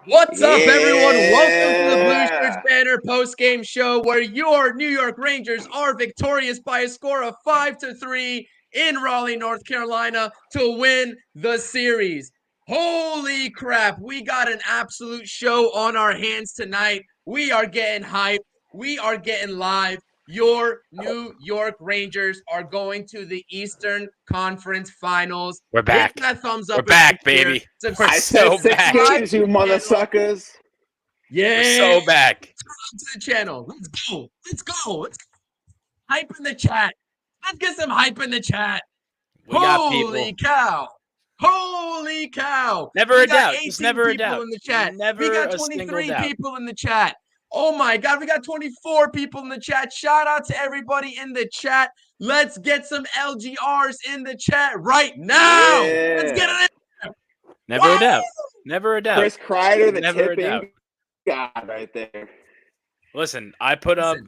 What's up, everyone? Welcome to the Blueshirts Yeah. Banter post-game show where your New York Rangers are victorious by a score of 5-3 in Raleigh, North Carolina to win the series. Holy crap, we got an absolute show on our hands tonight. We are getting hyped. We are getting live. Your New York Rangers are going to the Eastern Conference Finals. We're Hit back. that thumbs We're up if back, you're here. baby. We're I said so six back. games, you Channel. motherfuckers. Yeah. We're so back. To the channel. Let's go. Let's go. Let's hype in the chat. Let's get some hype in the chat. We got Holy people. cow. Holy cow. Never We a got doubt. 18 Just never a people doubt. in the chat. We Never got a single 23 doubt. people in the chat. Oh my God. We got 24 people in the chat. Shout out to everybody in the chat. Let's get some LGRs in the chat right now. Yeah. Let's get it in. Never Woo! a doubt. Never a doubt. Chris Kreider, the Never a tipping doubt. god right there. Listen, I put Listen.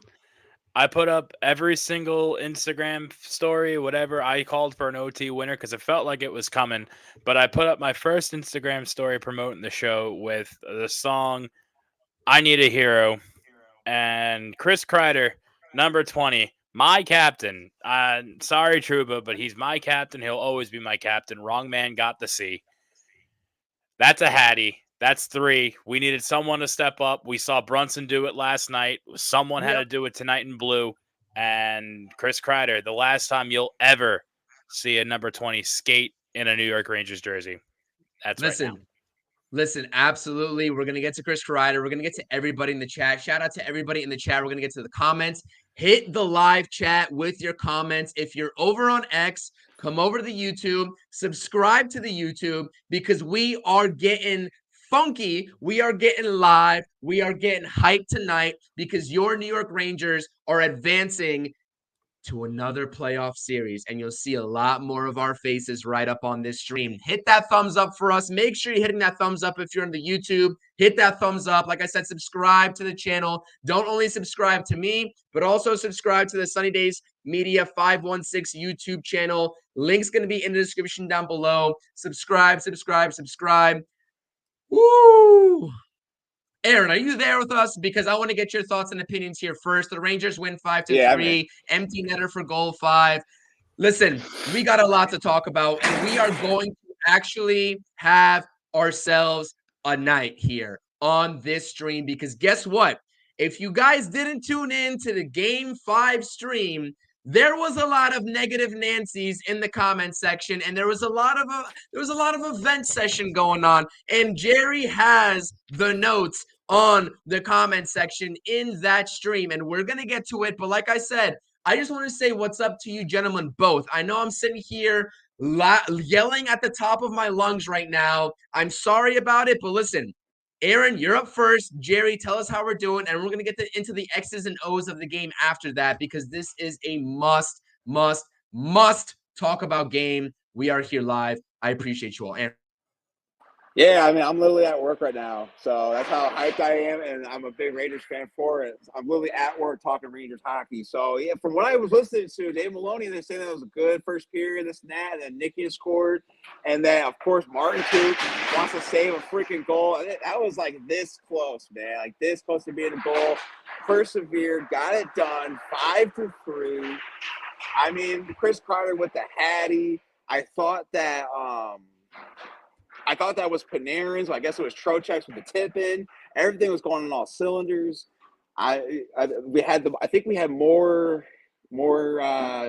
up every single Instagram story, whatever. I called for an OT winner because it felt like it was coming. But I put up my first Instagram story promoting the show with the song I Need a Hero. And Chris Kreider, number 20, my captain. Sorry, Truba, but he's my captain. He'll always be my captain. Wrong man got the C. That's a Hattie. That's 3. We needed someone to step up. We saw Brunson do it last night. Someone had to do it tonight in blue. And Chris Kreider, the last time you'll ever see a number 20 skate in a New York Rangers jersey. That's right now. Listen, absolutely. We're going to get to Chris Kreider. We're going to get to everybody in the chat. Shout out to everybody in the chat. We're going to get to the comments. Hit the live chat with your comments. If you're over on X, come over to the YouTube, subscribe to the YouTube because we are getting funky. We are getting live. We are getting hyped tonight because your New York Rangers are advancing to another playoff series, and you'll see a lot more of our faces right up on this stream. Hit that thumbs up for us. Make sure you're hitting that thumbs up if you're on the YouTube. Hit that thumbs up. Like I said, subscribe to the channel. Don't only subscribe to me, but also subscribe to the Sunny Days Media 516 YouTube channel. Link's going to be in the description down below. Subscribe. Woo! Aaron, are you there with us? Because I want to get your thoughts and opinions here first. The Rangers win 5-3, empty netter for goal 5. Listen, we got a lot to talk about, and we are going to actually have ourselves a night here on this stream because guess what? If you guys didn't tune in to the Game 5 stream, there was a lot of negative Nancy's in the comment section, and there was a lot of event session going on. And Jerry has the notes on the comment section in that stream, and we're gonna get to it. But like I said, I just want to say what's up to you gentlemen both. I know I'm sitting here yelling at the top of my lungs right now. I'm sorry about it, but listen. Aaron, you're up first. Jerry, tell us how we're doing, and we're going to get into the X's and O's of the game after that because this is a must talk about game. We are here live. I appreciate you all. Aaron. Yeah, I mean, I'm literally at work right now, so that's how hyped I am, and I'm a big Rangers fan for it. I'm literally at work talking Rangers hockey. So, yeah, from what I was listening to, Dave Maloney, they're saying that it was a good first period, this and that, and then Nicky has scored, and then, of course, Martin, too, wants to save a freaking goal. That was, like, this close, man, like this close to being a goal. Persevered, got it done, 5-3. I mean, Chris Kreider with the Hattie. I thought that was Panarin, so I guess it was Trocheck's with the tip in. Everything was going on all cylinders. I think we had more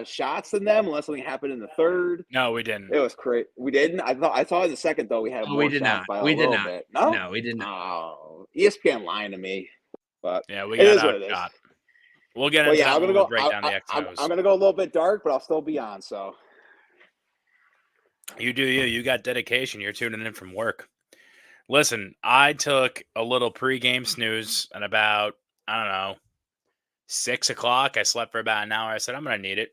shots than them, unless something happened in the third. No, we didn't. It was crazy. We didn't. I saw in the second though we had more shots by a little bit. No, we did not. Oh, ESPN lying to me. But yeah, we got outshot. We'll get into that. I'm gonna go. Break down the X's. I'm gonna go a little bit dark, but I'll still be on. So. You do you. You got dedication. You're tuning in from work. Listen, I took a little pregame snooze at about, 6 o'clock. I slept for about an hour. I said, I'm going to need it.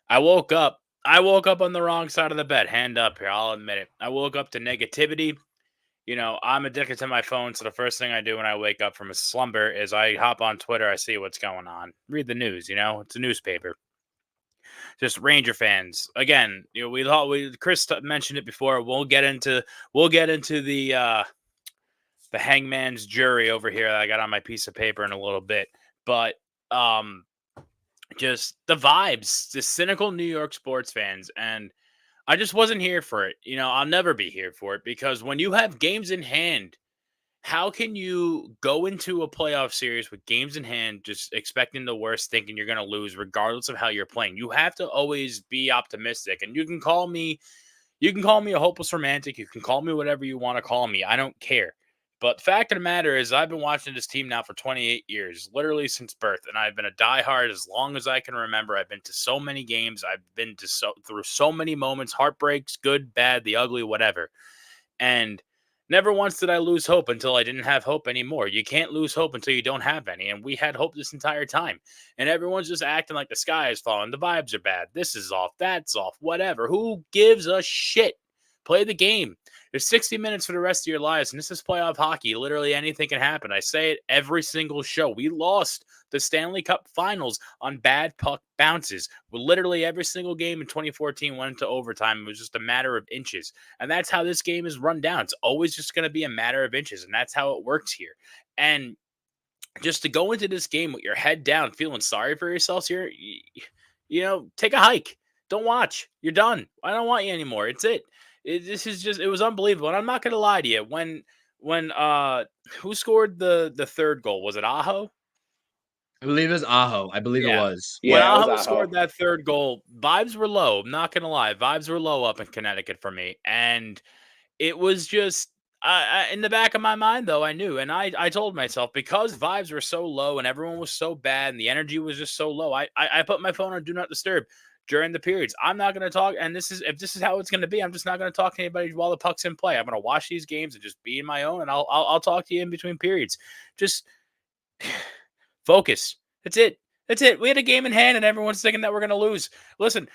I woke up on the wrong side of the bed. Hand up here. I'll admit it. I woke up to negativity. I'm addicted to my phone. So the first thing I do when I wake up from a slumber is I hop on Twitter. I see what's going on. Read the news. It's a newspaper. Just Ranger fans. Again, Chris mentioned it before. We'll get into the hangman's jury over here that I got on my piece of paper in a little bit. But just the vibes, the cynical New York sports fans, and I just wasn't here for it. I'll never be here for it because when you have games in hand, how can you go into a playoff series with games in hand, just expecting the worst, thinking you're going to lose, regardless of how you're playing? You have to always be optimistic, and you can call me a hopeless romantic. You can call me whatever you want to call me. I don't care. But the fact of the matter is, I've been watching this team now for 28 years, literally since birth, and I've been a diehard as long as I can remember. I've been to so many games. I've been through so many moments, heartbreaks, good, bad, the ugly, whatever. And never once did I lose hope until I didn't have hope anymore. You can't lose hope until you don't have any. And we had hope this entire time. And everyone's just acting like the sky is falling. The vibes are bad. This is off. That's off. Whatever. Who gives a shit? Play the game. There's 60 minutes for the rest of your lives, and this is playoff hockey. Literally anything can happen. I say it every single show. We lost the Stanley Cup Finals on bad puck bounces. Literally every single game in 2014 went into overtime. It was just a matter of inches. And that's how this game is run down. It's always just going to be a matter of inches, and that's how it works here. And just to go into this game with your head down, feeling sorry for yourselves here, take a hike. Don't watch. You're done. I don't want you anymore. It's it. It was unbelievable. And I'm not going to lie to you. When who scored the third goal? Was it Aho? I believe it was Aho. I believe it was. When Aho scored that third goal, vibes were low. I'm not going to lie. Vibes were low up in Connecticut for me. And it was just, in the back of my mind, though, I knew. And I told myself, because vibes were so low and everyone was so bad and the energy was just so low, I put my phone on Do Not Disturb during the periods. I'm not going to talk. And if this is how it's going to be, I'm just not going to talk to anybody while the puck's in play. I'm going to watch these games and just be in my own. And I'll talk to you in between periods. Just focus. That's it. That's it. We had a game in hand, and everyone's thinking that we're going to lose. Listen,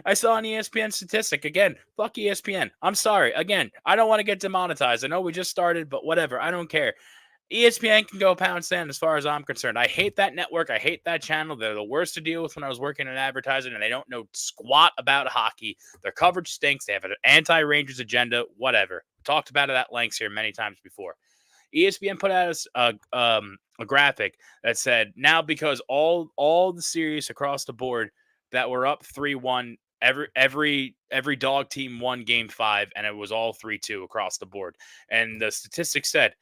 I saw an ESPN statistic. Again, fuck ESPN. I'm sorry. Again, I don't want to get demonetized. I know we just started, but whatever. I don't care. ESPN can go pound sand as far as I'm concerned. I hate that network. I hate that channel. They're the worst to deal with when I was working in advertising, and they don't know squat about hockey. Their coverage stinks. They have an anti-Rangers agenda, whatever. Talked about it at length here many times before. ESPN put out a graphic that said, now because all the series across the board that were up 3-1, every dog team won game 5, and it was all 3-2 across the board. And the statistics said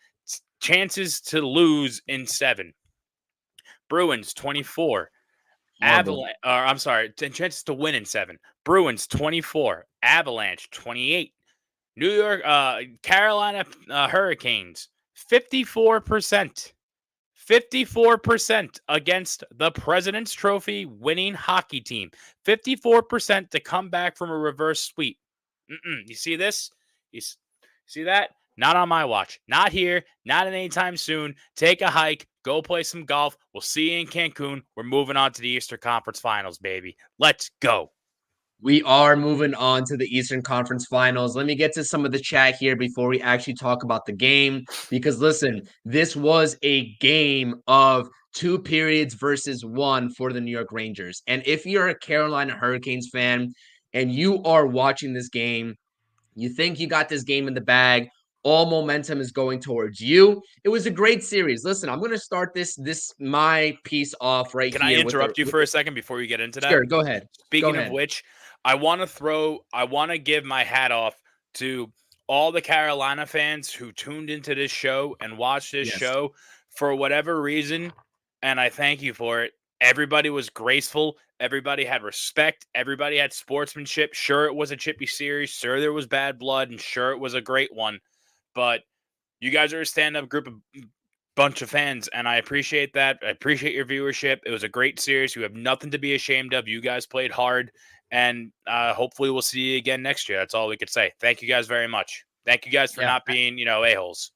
chances to lose in 7. Bruins 24. Chances to win in 7. Bruins 24. Avalanche 28. New York Carolina Hurricanes 54%. 54% against the President's Trophy winning hockey team. 54% to come back from a reverse sweep. You see this? You see that? Not on my watch. Not here. Not anytime soon. Take a hike. Go play some golf. We'll see you in Cancun. We're moving on to the Eastern Conference Finals, baby. Let's go. We are moving on to the Eastern Conference Finals. Let me get to some of the chat here before we actually talk about the game. Because listen, this was a game of 2 periods versus 1 for the New York Rangers. And if you're a Carolina Hurricanes fan and you are watching this game, you think you got this game in the bag, all momentum is going towards you. It was a great series. Listen, I'm going to start my piece off right here. Can I interrupt you for a second before you get into that? Sure, go ahead. Speaking of which, I want to give my hat off to all the Carolina fans who tuned into this show and watched this show for whatever reason, and I thank you for it. Everybody was graceful. Everybody had respect. Everybody had sportsmanship. Sure, it was a chippy series. Sure, there was bad blood, and sure, it was a great one. But you guys are a stand-up group of bunch of fans, and I appreciate that. I appreciate your viewership. It was a great series. You have nothing to be ashamed of. You guys played hard, and hopefully we'll see you again next year. That's all we could say. Thank you guys very much. Thank you guys for not being, a-holes.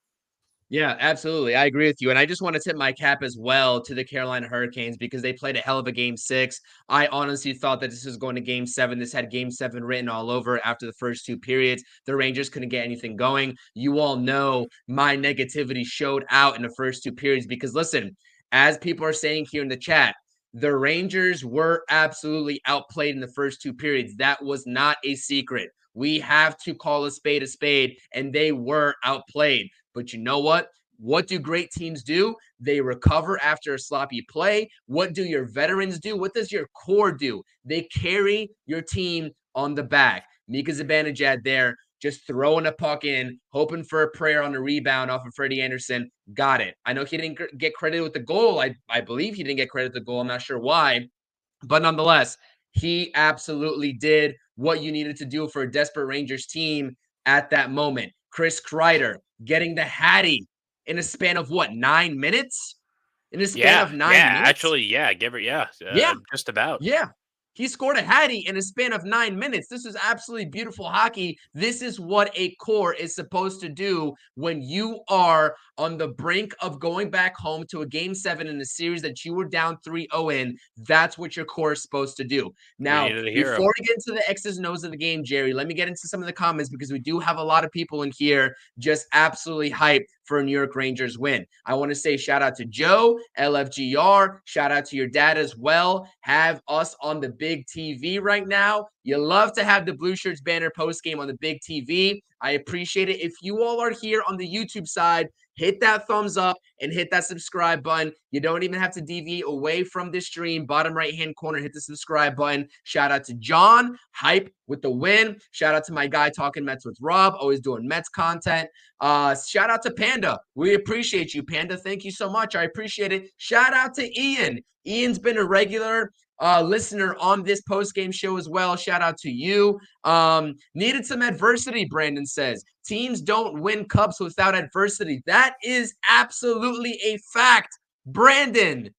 Yeah, absolutely. I agree with you. And I just want to tip my cap as well to the Carolina Hurricanes because they played a hell of a game 6. I honestly thought that this was going to game 7. This had game 7 written all over after the first 2 periods. The Rangers couldn't get anything going. You all know my negativity showed out in the first 2 periods because listen, as people are saying here in the chat, the Rangers were absolutely outplayed in the first 2 periods. That was not a secret. We have to call a spade, and they were outplayed. But you know what? What do great teams do? They recover after a sloppy play. What do your veterans do? What does your core do? They carry your team on the back. Mika Zibanejad there, just throwing a puck in, hoping for a prayer on the rebound off of Freddie Anderson. Got it. I know he didn't get credit with the goal. I believe he didn't get credit with the goal. I'm not sure why. But nonetheless, he absolutely did what you needed to do for a desperate Rangers team at that moment. Chris Kreider getting the Hattie in a span of what, 9 minutes? In a span of 9 minutes? Actually, just about. Yeah. He scored a Hattie in a span of 9 minutes. This is absolutely beautiful hockey. This is what a core is supposed to do when you are on the brink of going back home to a game 7 in a series that you were down 3-0 in. That's what your core is supposed to do. Now, before we get into the X's and O's of the game, Jerry, let me get into some of the comments because we do have a lot of people in here just absolutely hyped for a New York Rangers win. I want to say shout out to Joe, LFGR, shout out to your dad as well. Have us on the big TV right now. You love to have the Blueshirts banner post game on the big TV. I appreciate it. If you all are here on the YouTube side, hit that thumbs up and hit that subscribe button. You don't even have to deviate away from the stream. Bottom right-hand corner, hit the subscribe button. Shout out to John, hype with the win. Shout out to my guy Talking Mets with Rob, always doing Mets content. Shout out to Panda. We appreciate you, Panda. Thank you so much. I appreciate it. Shout out to Ian. Ian's been a regular listener on this post-game show as well. Shout out to you. Needed some adversity, Brandon says. Teams don't win cups without adversity. That is absolutely a fact. Brandon,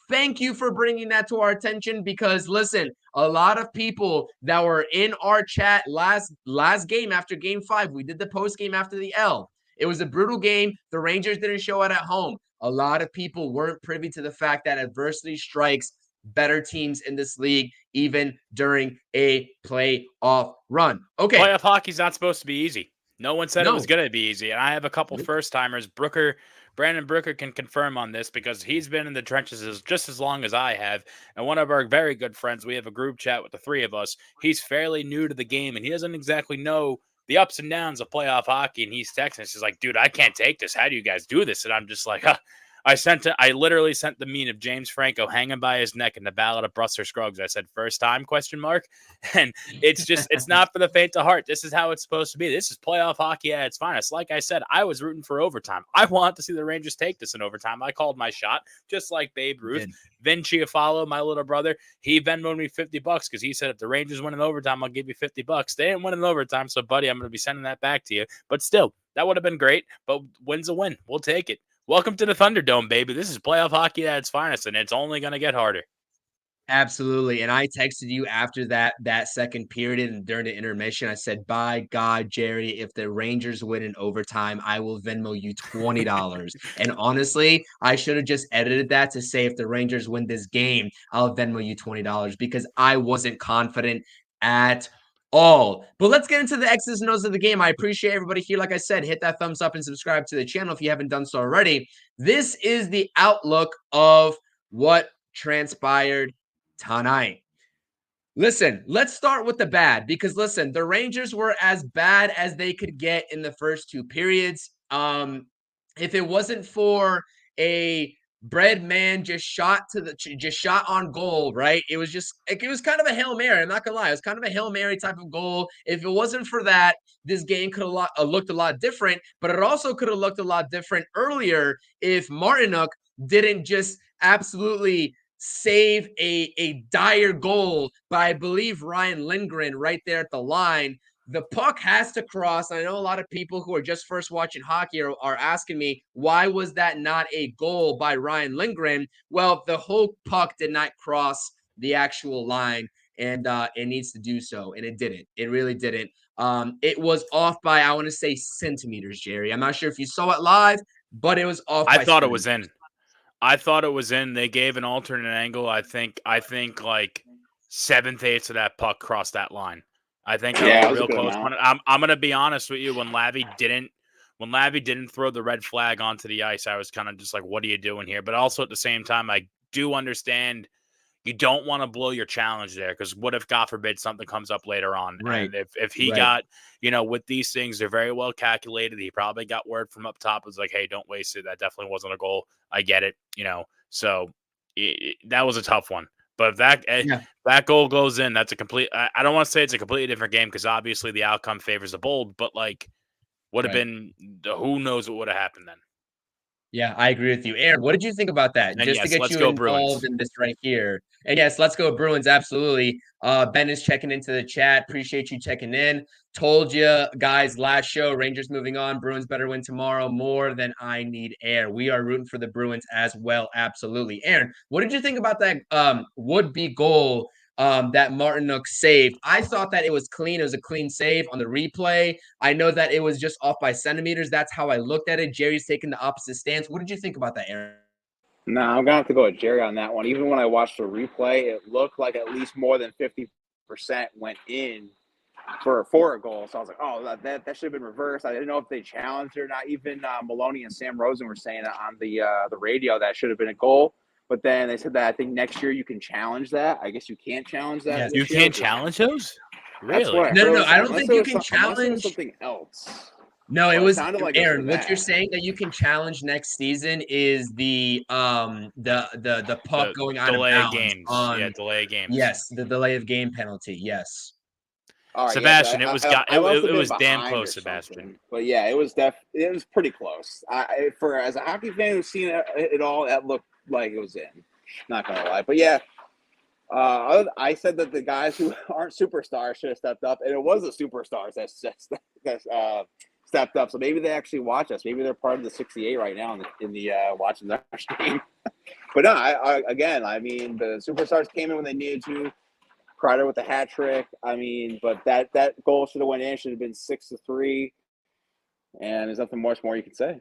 thank you for bringing that to our attention because, listen, a lot of people that were in our chat last game after game 5, we did the post-game after the L. It was a brutal game. The Rangers didn't show it at home. A lot of people weren't privy to the fact that adversity strikes better teams in this league, even during a playoff run. Okay. Playoff hockey's not supposed to be easy. No one said it was going to be easy. And I have a couple first-timers. Brandon Brooker can confirm on this because he's been in the trenches just as long as I have. And one of our very good friends, we have a group chat with the three of us. He's fairly new to the game, and he doesn't exactly know the ups and downs of playoff hockey. And he's texting us. He's like, dude, I can't take this. How do you guys do this? And I'm just like, I literally sent the meme of James Franco hanging by his neck in the Ballad of Buster Scruggs. I said, first time, ? And it's not for the faint of heart. This is how it's supposed to be. This is playoff hockey at its finest. Like I said, I was rooting for overtime. I want to see the Rangers take this in overtime. I called my shot, just like Babe Ruth. Vin Chiafalo, my little brother, he Venmoed me $50 because he said, if the Rangers win in overtime, I'll give you $50. They didn't win in overtime, so buddy, I'm going to be sending that back to you. But still, that would have been great. But win's a win. We'll take it. Welcome to the Thunderdome, baby. This is playoff hockey at its finest, and it's only going to get harder. Absolutely. And I texted you after that second period and during the intermission. I said, by God, Jerry, if the Rangers win in overtime, I will Venmo you $20. And honestly, I should have just edited that to say, if the Rangers win this game, I'll Venmo you $20 because I wasn't confident at all. But let's get into the X's and O's of the game. I appreciate everybody here. Like I said, hit that thumbs up and subscribe to the channel if you haven't done so already. This is the outlook of what transpired tonight. Listen, let's start with the bad because, listen, the Rangers were as bad as they could get in the first 2 periods. If it wasn't for a bread man just shot on goal, right? It was kind of a Hail Mary. I'm not gonna lie. It was kind of a Hail Mary type of goal. If it wasn't for that, this game could have looked a lot different, but it also could have looked a lot different earlier if Martinook didn't just absolutely save a dire goal by, I believe, Ryan Lindgren right there at the line. The puck has to cross. I know a lot of people who are just first watching hockey are asking me, why was that not a goal by Ryan Lindgren? Well, the whole puck did not cross the actual line, and it needs to do so, and it didn't. It really didn't. It was off by, I want to say, centimeters, Jerry. I'm not sure if you saw it live, but it was off by I thought it was in. I thought it was in. They gave an alternate angle. I think like 7/8 of that puck crossed that line. I think that was a real close one. I'm gonna be honest with you. When Lavi didn't throw the red flag onto the ice, I was kind of just like, "What are you doing here?" But also at the same time, I do understand you don't want to blow your challenge there, because what if, God forbid, something comes up later on? Right. And if he got, with these things, they're very well calculated. He probably got word from up top. It was like, hey, don't waste it. That definitely wasn't a goal. I get it. So that was a tough one. But if that goal goes in, that's a complete. I don't want to say it's a completely different game, because obviously the outcome favors the bold. But would have been, who knows what would have happened then. Yeah, I agree with you. Aaron, what did you think about that? And Just to get let's you go involved Bruins. in this right here. And yes, let's go Bruins. Absolutely. Ben is checking into the chat. Appreciate you checking in. Told you guys last show, Rangers moving on. Bruins better win tomorrow. More than I need air. We are rooting for the Bruins as well. Absolutely. Aaron, what did you think about that would-be goal that Martinook saved? I thought that it was clean. It was a clean save on the replay. I know that it was just off by centimeters. That's how I looked at it. Jerry's taking the opposite stance. What did you think about that, Aaron? No, I'm going to have to go with Jerry on that one. Even when I watched the replay, it looked like at least more than 50% went in for a goal. So I was like, oh, that should have been reversed. I didn't know if they challenged it or not. Even Maloney and Sam Rosen were saying on the radio that should have been a goal. But then they said that I think next year you can challenge that. I guess you can't challenge that. Yes. You can't challenge those? That's Really? what I No. I don't think you can challenge something else. No, it was like Aaron. What you're saying that you can challenge next season is the puck going out of bounds. Delay of games. Yes, the delay of game penalty. Yes. All right, Sebastian, it was damn close, Sebastian. But yeah, it was pretty close. As a hockey fan who's seen it all, that looked like it was in. Not gonna lie, but yeah. I said that the guys who aren't superstars should have stepped up, and it was the superstars that stepped up. So maybe they actually watch us. Maybe they're part of the 68 right now in the watching that stream. But no, I mean, the superstars came in when they needed to. Kreider with the hat trick. I mean, but that goal should have went in. Should have been 6-3. And there's nothing much more you can say.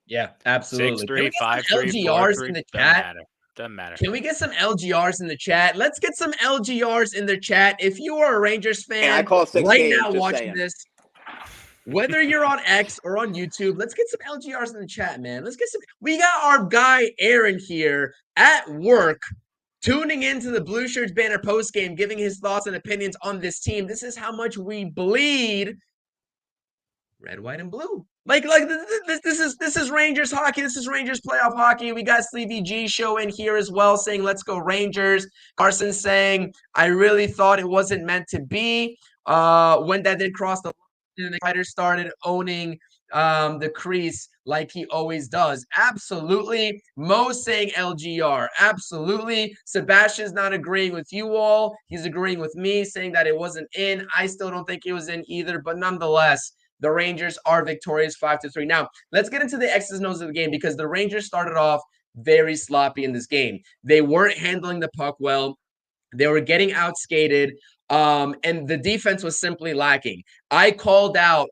Yeah, absolutely. 6-3, 5-3, LGRs 4-3, in the chat. Doesn't matter. Can we get some LGRs in the chat? Let's get some LGRs in the chat. If you are a Rangers fan right now watching this, whether you're on X or on YouTube, let's get some LGRs in the chat, man. We got our guy Aaron here at work, tuning into the Blueshirts Banter post game, giving his thoughts and opinions on this team. This is how much we bleed red, white, and blue. This is Rangers hockey. This is Rangers playoff hockey. We got Sleevey G show in here as well, saying let's go Rangers. Carson saying I really thought it wasn't meant to be. When that did cross the line, and the Fighters started owning the crease like he always does. Absolutely. Mo saying LGR. Absolutely. Sebastian's not agreeing with you all. He's agreeing with me, saying that it wasn't in. I still don't think it was in either, but nonetheless, the Rangers are victorious 5-3. Now, let's get into the X's and O's of the game, because the Rangers started off very sloppy in this game. They weren't handling the puck well. They were getting outskated, and the defense was simply lacking. I called out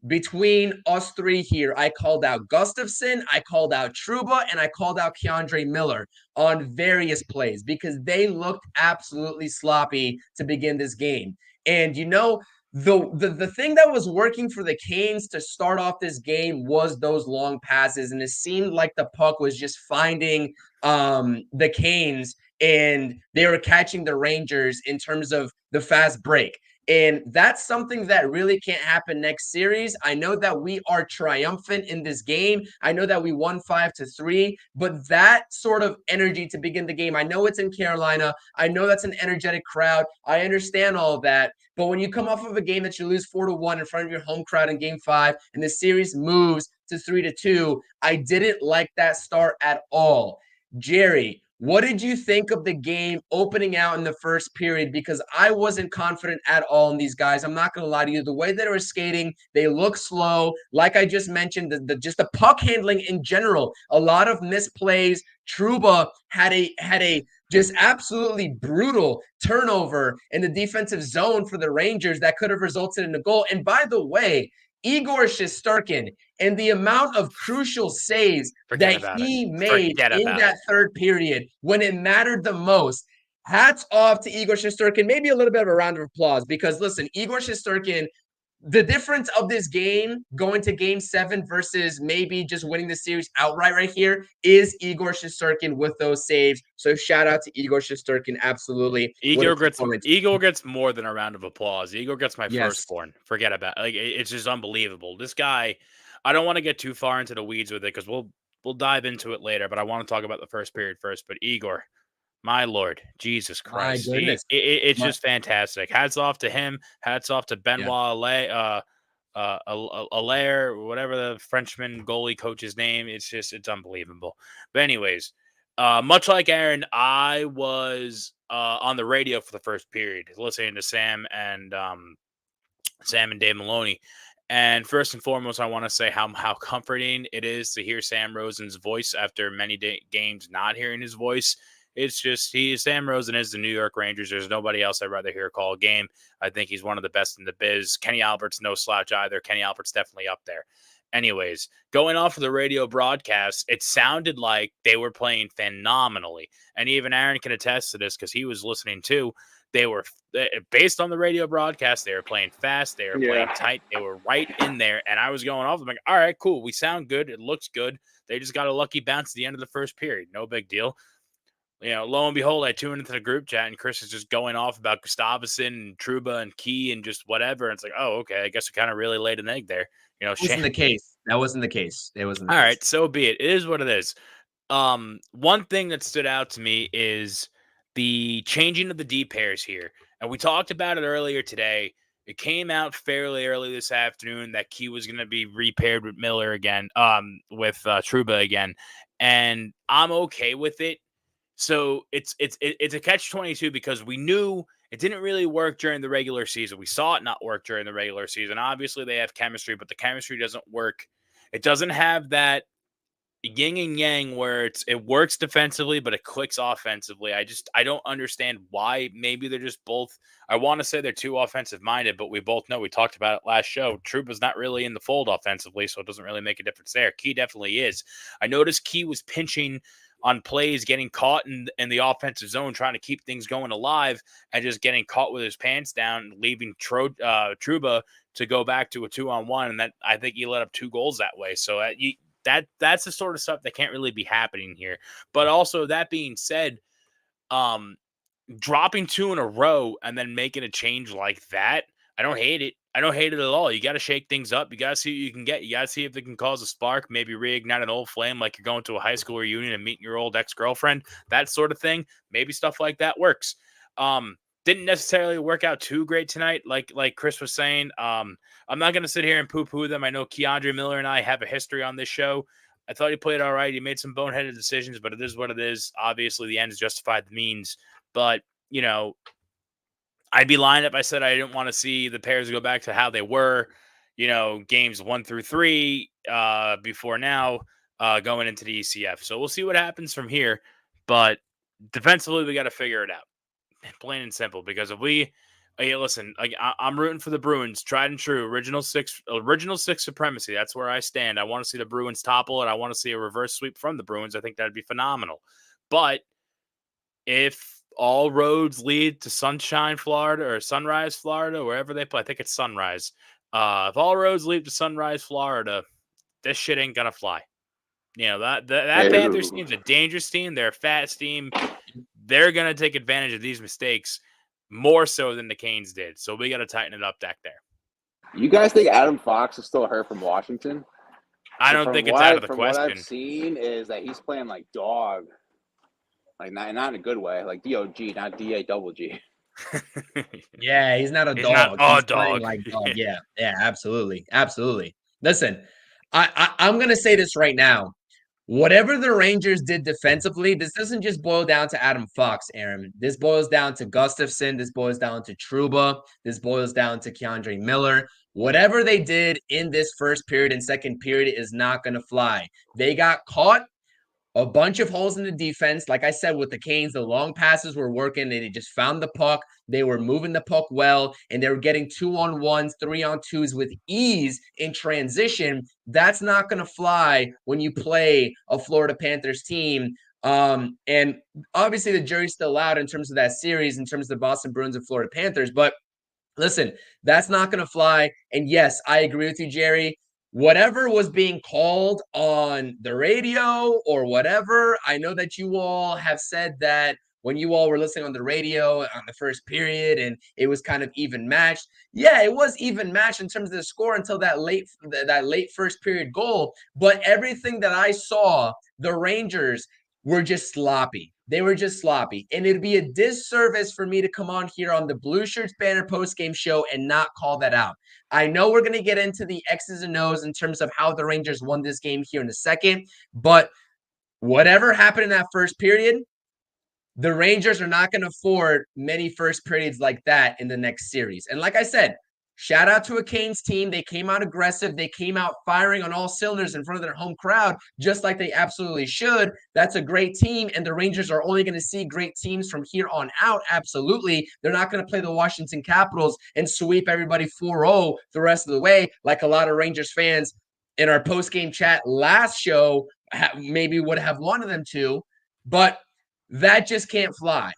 between us three here. I called out Gustafsson, I called out Trouba, and I called out Keandre Miller on various plays because they looked absolutely sloppy to begin this game. And the thing that was working for the Canes to start off this game was those long passes, and it seemed like the puck was just finding the Canes, and they were catching the Rangers in terms of the fast break. And that's something that really can't happen next series. I know that we are triumphant in this game. I know that we won 5-3, but that sort of energy to begin the game, I know it's in Carolina. I know that's an energetic crowd. I understand all of that. But when you come off of a game that you lose 4-1 in front of your home crowd in game 5, and the series moves to 3-2, I didn't like that start at all. Jerry, what did you think of the game opening out in the first period? Because I wasn't confident at all in these guys. I'm not going to lie to you. The way they were skating, they look slow. Like I just mentioned, just the puck handling in general, a lot of misplays. Trouba had a just absolutely brutal turnover in the defensive zone for the Rangers that could have resulted in a goal. And by the way, Igor Shesterkin and the amount of crucial saves that he made in that third period when it mattered the most. Hats off to Igor Shesterkin. Maybe a little bit of a round of applause because, listen, Igor Shesterkin, the difference of this game going to game 7 versus maybe just winning the series outright right here is Igor Shesterkin with those saves. So shout out to Igor Shesterkin. Absolutely. Igor gets more than a round of applause. Igor gets my Yes. firstborn. Forget about it. Like, it's just unbelievable. This guy, I don't want to get too far into the weeds with it because we'll dive into it later, but I want to talk about the first period first. But Igor, my Lord, Jesus Christ. My goodness. It's just fantastic. Hats off to him. Hats off to Benoit Allaire, whatever the Frenchman goalie coach's name. It's unbelievable. But anyways, much like Aaron, I was on the radio for the first period, listening to Sam and Dave Maloney. And first and foremost, I want to say how comforting it is to hear Sam Rosen's voice after many games not hearing his voice. It's just Sam Rosen is the New York Rangers. There's nobody else I'd rather hear call a game. I think he's one of the best in the biz. Kenny Albert's no slouch either. Kenny Albert's definitely up there. Anyways, going off of the radio broadcast, it sounded like they were playing phenomenally. And even Aaron can attest to this because he was listening too. They were, based on the radio broadcast, they were playing fast. They were playing tight. They were right in there. And I was going off. I'm like, all right, cool. We sound good. It looks good. They just got a lucky bounce at the end of the first period. No big deal. You know, lo and behold, I tune into the group chat and Chris is just going off about Gustafsson and Trouba and Key and just whatever. And it's like, oh, okay. I guess we kind of really laid an egg there. You know, that wasn't the case. That wasn't the case. It wasn't. All right, so be it. It is what it is. One thing that stood out to me is the changing of the D pairs here. And we talked about it earlier today. It came out fairly early this afternoon that Key was going to be repaired with Miller again, with Trouba again. And I'm okay with it. So it's a catch-22 because we knew it didn't really work during the regular season. We saw it not work during the regular season. Obviously, they have chemistry, but the chemistry doesn't work. It doesn't have that yin and yang where it works defensively, but it clicks offensively. I don't understand why. Maybe they're just both. I want to say they're too offensive-minded, but we both know, we talked about it last show, Trouba's not really in the fold offensively, so it doesn't really make a difference there. Key definitely is. I noticed Key was pinching on plays, getting caught in the offensive zone, trying to keep things going alive, and just getting caught with his pants down, leaving Trouba to go back to a 2-on-1, and that I think he let up 2 goals that way. So that's the sort of stuff that can't really be happening here. But also, that being said, dropping 2 in a row and then making a change like that, I don't hate it. I don't hate it at all. You got to shake things up. You got to see what you can get. You got to see if it can cause a spark, maybe reignite an old flame like you're going to a high school reunion and meeting your old ex-girlfriend, that sort of thing. Maybe stuff like that works. Didn't necessarily work out too great tonight, like Chris was saying. I'm not going to sit here and poo-poo them. I know Keandre Miller and I have a history on this show. I thought he played all right. He made some boneheaded decisions, but it is what it is. Obviously, the ends justified the means. But, you know, I'd be lying if I said I didn't want to see the pairs go back to how they were, you know, games 1 through 3 before now going into the ECF. So we'll see what happens from here. But defensively, we got to figure it out. Plain and simple. Because if listen, I'm rooting for the Bruins, tried and true, original six supremacy. That's where I stand. I want to see the Bruins topple it. I want to see a reverse sweep from the Bruins. I think that'd be phenomenal. But if all roads lead to Sunshine, Florida, or Sunrise, Florida, wherever they play, I think it's Sunrise. If all roads lead to Sunrise, Florida, this shit ain't gonna fly. You know, that Panthers team's a dangerous team. They're a fast team. They're gonna take advantage of these mistakes more so than the Canes did. So we got to tighten it up back there. You guys think Adam Fox is still hurt from Washington? I don't think it's out of the question. What I've seen is that he's playing like dog. Like not in a good way, like DOG, not DAGG. Yeah, he's not a dog. Not a dog. Like dog. Yeah, absolutely. Listen, I'm gonna say this right now. Whatever the Rangers did defensively, this doesn't just boil down to Adam Fox, Aaron. This boils down to Gustafsson. This boils down to Trouba. This boils down to Keandre Miller. Whatever they did in this first period and second period is not going to fly. They got caught. A bunch of holes in the defense. Like I said, with the Canes, the long passes were working. They just found the puck. They were moving the puck well, and they were getting 2-on-1s, 3-on-2s with ease in transition. That's not going to fly when you play a Florida Panthers team. And obviously, the jury's still out in terms of that series, in terms of the Boston Bruins and Florida Panthers. But Listen, that's not going to fly. And yes, I agree with you, Jerry. Whatever was being called on the radio or whatever, I know that you all have said that when you all were listening on the radio on the first period and it was kind of even matched. Yeah, it was even matched in terms of the score until that late first period goal. But everything that I saw, the Rangers were just sloppy. They were just sloppy. And it'd be a disservice for me to come on here on the Blueshirts Banner postgame show and not call that out. I know we're going to get into the X's and O's in terms of how the Rangers won this game here in a second, but whatever happened in that first period, the Rangers are not going to afford many first periods like that in the next series. And like I said, shout out to a Canes team. They came out aggressive. They came out firing on all cylinders in front of their home crowd, just like they absolutely should. That's a great team, and the Rangers are only going to see great teams from here on out. Absolutely. They're not going to play the Washington Capitals and sweep everybody 4-0 the rest of the way, like a lot of Rangers fans in our post-game chat last show maybe would have wanted them to. But that just can't fly.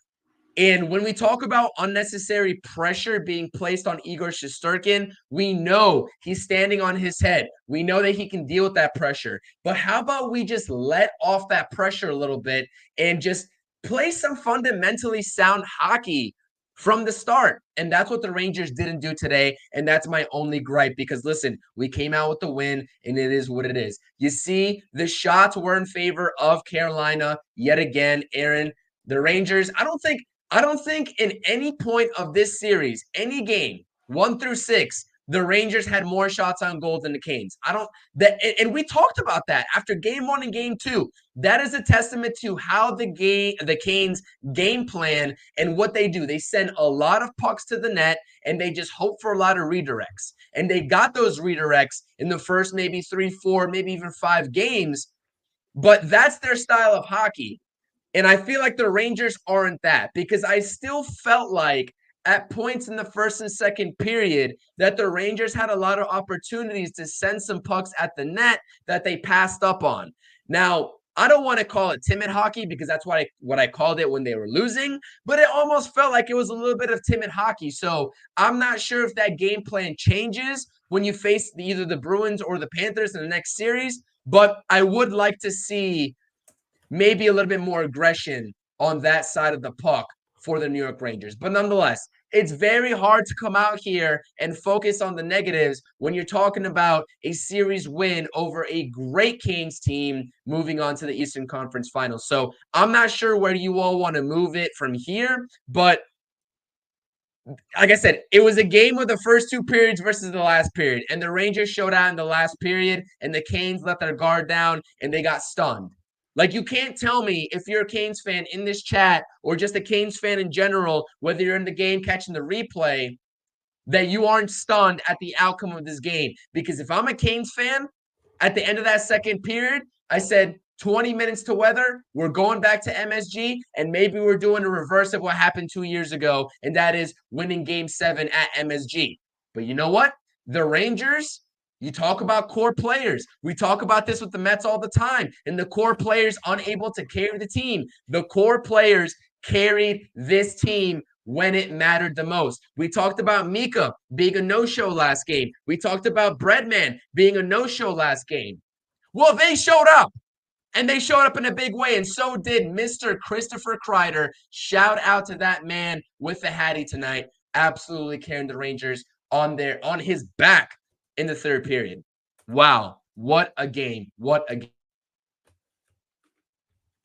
And when we talk about unnecessary pressure being placed on Igor Shesterkin, we know he's standing on his head. We know that he can deal with that pressure. But how about we just let off that pressure a little bit and just play some fundamentally sound hockey from the start? And that's what the Rangers didn't do today. And that's my only gripe because, listen, we came out with the win and it is what it is. You see, the shots were in favor of Carolina yet again, Aaron. The Rangers, I don't think in any point of this series, any game, 1 through 6, the Rangers had more shots on goal than the Canes. And we talked about that after game 1 and game 2. That is a testament to how the Canes game plan and what they do. They send a lot of pucks to the net and they just hope for a lot of redirects. And they got those redirects in the first maybe 3, 4, maybe even 5 games. But that's their style of hockey. And I feel like the Rangers aren't that because I still felt like at points in the first and second period that the Rangers had a lot of opportunities to send some pucks at the net that they passed up on. Now, I don't want to call it timid hockey because that's what I called it when they were losing, but it almost felt like it was a little bit of timid hockey. So I'm not sure if that game plan changes when you face either the Bruins or the Panthers in the next series, but I would like to see maybe a little bit more aggression on that side of the puck for the New York Rangers. But nonetheless, it's very hard to come out here and focus on the negatives when you're talking about a series win over a great Canes team moving on to the Eastern Conference Finals. So I'm not sure where you all want to move it from here, but like I said, it was a game with the first 2 periods versus the last period, and the Rangers showed out in the last period, and the Canes let their guard down, and they got stunned. Like, you can't tell me if you're a Canes fan in this chat or just a Canes fan in general, whether you're in the game catching the replay, that you aren't stunned at the outcome of this game. Because if I'm a Canes fan, at the end of that second period, I said 20 minutes to weather, we're going back to MSG, and maybe we're doing a reverse of what happened 2 years ago, and that is winning Game 7 at MSG. But you know what? The Rangers, you talk about core players. We talk about this with the Mets all the time, and the core players unable to carry the team. The core players carried this team when it mattered the most. We talked about Mika being a no-show last game. We talked about Breadman being a no-show last game. Well, they showed up, and they showed up in a big way, and so did Mr. Christopher Kreider. Shout out to that man with the Hattie tonight, absolutely carrying the Rangers on his back in the third period. Wow, what a game. What a game.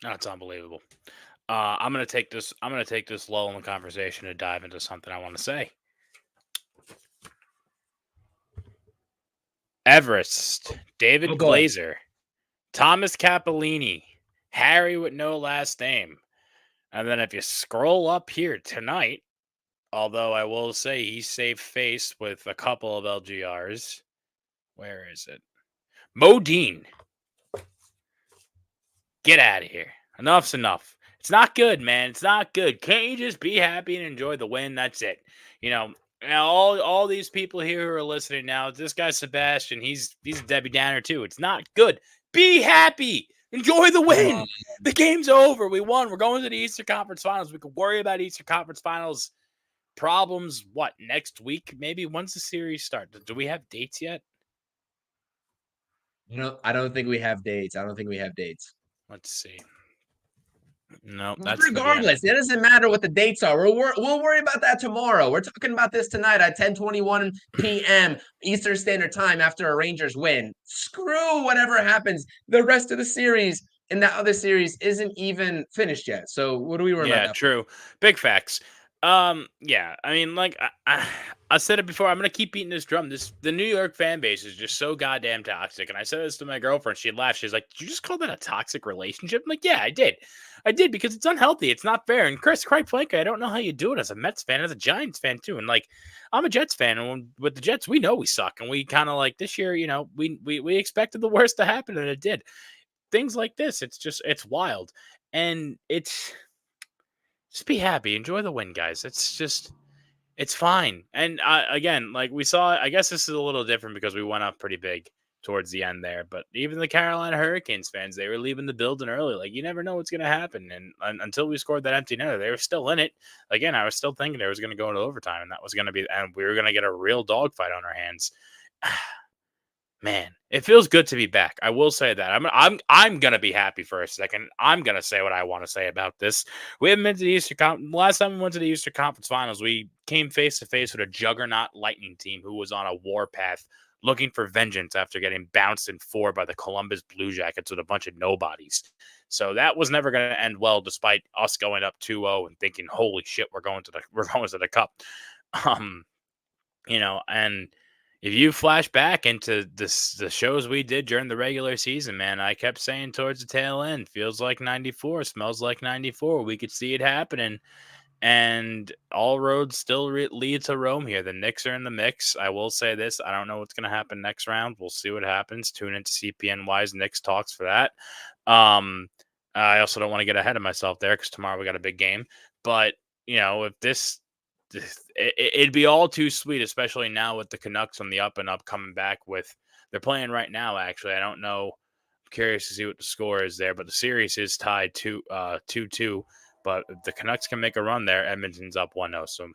That's unbelievable. I'm gonna take this lull in the conversation to dive into something I want to say. Everest, David Glazer, Thomas Capellini, Harry with no last name. And then if you scroll up here tonight, although I will say he saved face with a couple of LGRs. Where is it? Modine. Get out of here. Enough's enough. It's not good, man. It's not good. Can't you just be happy and enjoy the win? That's it. You know, all these people here who are listening now, this guy Sebastian, he's a Debbie Downer too. It's not good. Be happy. Enjoy the win. The game's over. We won. We're going to the Eastern Conference Finals. We can worry about Eastern Conference Finals problems. What, next week? Maybe. When's the series start? Do we have dates yet? I don't think we have dates. Let's see. No, that's regardless. It doesn't matter what the dates are. We'll worry about that tomorrow. We're talking about this tonight at 10:21 p.m. Eastern Standard Time after a Rangers win. Screw whatever happens. The rest of the series and that other series isn't even finished yet. So what do we worry about? Yeah, true. Big facts. Yeah, I mean, like I said it before. I'm gonna keep beating this drum. The New York fan base is just so goddamn toxic. And I said this to my girlfriend. She laughed. She's like, "Did you just call that a toxic relationship?" I'm like, "Yeah, I did. Because it's unhealthy. It's not fair." And Chris, quite frankly, I don't know how you do it as a Mets fan, as a Giants fan too. And like, I'm a Jets fan, and with the Jets, we know we suck, and we kind of like this year. We expected the worst to happen, and it did. Things like this, it's wild, and it's. Just be happy. Enjoy the win, guys. It's fine. And again, like we saw, I guess this is a little different because we went up pretty big towards the end there. But even the Carolina Hurricanes fans, they were leaving the building early. Like, you never know what's going to happen. And until we scored that empty netter, they were still in it. Again, I was still thinking they was going to go into overtime, and that was going to be, and we were going to get a real dogfight on our hands. Man, it feels good to be back. I will say that. I'm gonna be happy for a second. I'm gonna say what I want to say about this. We haven't been to the Eastern Conference. Last time we went to the Eastern Conference Finals, we came face to face with a juggernaut Lightning team who was on a warpath, looking for vengeance after getting bounced in 4 by the Columbus Blue Jackets with a bunch of nobodies. So that was never going to end well, despite us going up 2-0 and thinking, "Holy shit, we're going to the cup." And if you flash back into the shows we did during the regular season, man, I kept saying towards the tail end, feels like 94, smells like 94. We could see it happening. And all roads still lead to Rome here. The Knicks are in the mix. I will say this. I don't know what's going to happen next round. We'll see what happens. Tune into CPNY's Knicks Talks for that. I also don't want to get ahead of myself there because tomorrow we got a big game. But, if it'd be all too sweet, especially now with the Canucks on the up and up coming back they're playing right now. Actually, I don't know. I'm curious to see what the score is there, but the series is tied 2-2. But if the Canucks can make a run there, Edmonton's up 1-0. So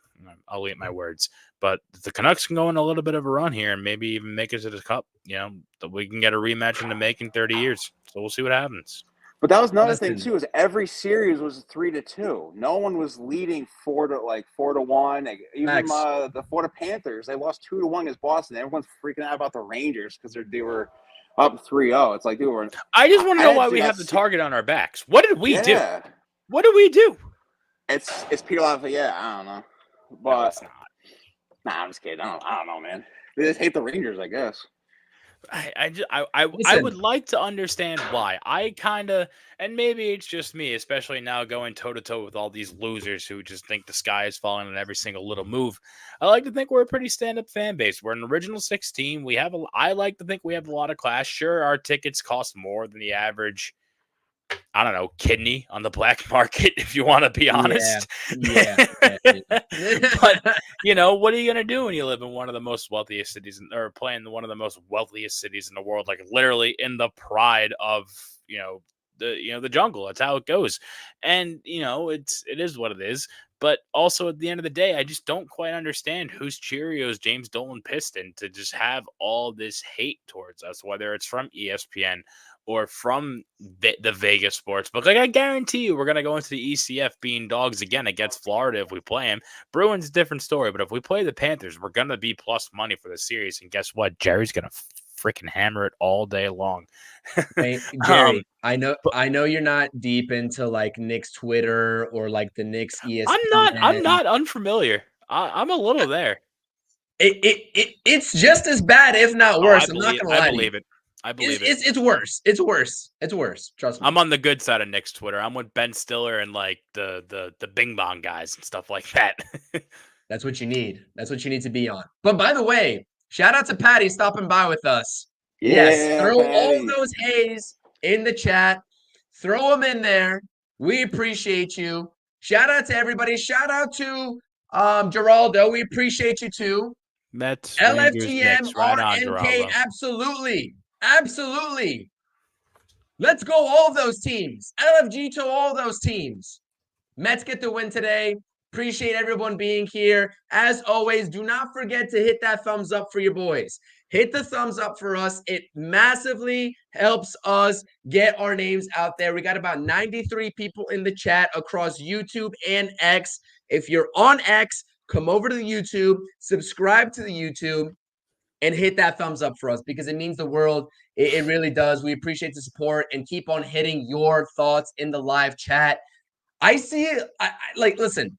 I'll eat my words. But if the Canucks can go on a little bit of a run here and maybe even make it to the cup, we can get a rematch in the making 30 years. So we'll see what happens. But that was another thing too. Is every series was 3-2. No one was leading 4-1. Like, even the Florida Panthers, they lost 2-1 against Boston. Everyone's freaking out about the Rangers because they were up 3-0. It's like, dude, I just want to know why we have the target on our backs. What did we do? What did we do? It's Peter Laviolette. Yeah, I don't know, but no, it's not. Nah, I'm just kidding. I don't know, man. They just hate the Rangers, I guess. I would like to understand why. And maybe it's just me, especially now going toe to toe with all these losers who just think the sky is falling on every single little move. I like to think we're a pretty stand-up fan base. We're an original 16. I like to think we have a lot of class. Sure, our tickets cost more than the average, I don't know, kidney on the black market, if you want to be honest. Yeah. But, what are you going to do when you live in one of the most wealthiest cities or play in one of the most wealthiest cities in the world, like literally in the pride of, the jungle. That's how it goes. And, it is what it is. But also at the end of the day, I just don't quite understand whose Cheerios James Dolan pissed in to just have all this hate towards us, whether it's from ESPN or from the Vegas sports book. Like, I guarantee you we're going to go into the ECF being dogs again against Florida if we play them. Bruins, different story. But if we play the Panthers, we're going to be plus money for the series. And guess what? Jerry's going to freaking hammer it all day long. Hey, Jerry, I know you're not deep into like Knicks Twitter or like the Knicks ESPN. I'm not unfamiliar. I'm a little there. It's just as bad, if not worse. I'm not gonna lie. I believe it. I believe it. It's worse. It's worse. It's worse. Trust me. I'm on the good side of Knicks Twitter. I'm with Ben Stiller and like the Bing Bong guys and stuff like that. That's what you need. That's what you need to be on. But by the way, shout out to Patty stopping by with us. Yeah, yes, throw Patty. all those haze in the chat. Throw them in there. We appreciate you. Shout out to everybody. Shout out to Geraldo. We appreciate you too. Mets, LFTM, right on, RNK, absolutely. Let's go all of those teams. LFG to all those teams. Mets get the win today. Appreciate everyone being here. As always, do not forget to hit that thumbs up for your boys. Hit the thumbs up for us. It massively helps us get our names out there. We got about 93 people in the chat across YouTube and X. If you're on X, come over to the YouTube, subscribe to the YouTube, and hit that thumbs up for us because it means the world. It really does. We appreciate the support and keep on hitting your thoughts in the live chat. I see it. Listen,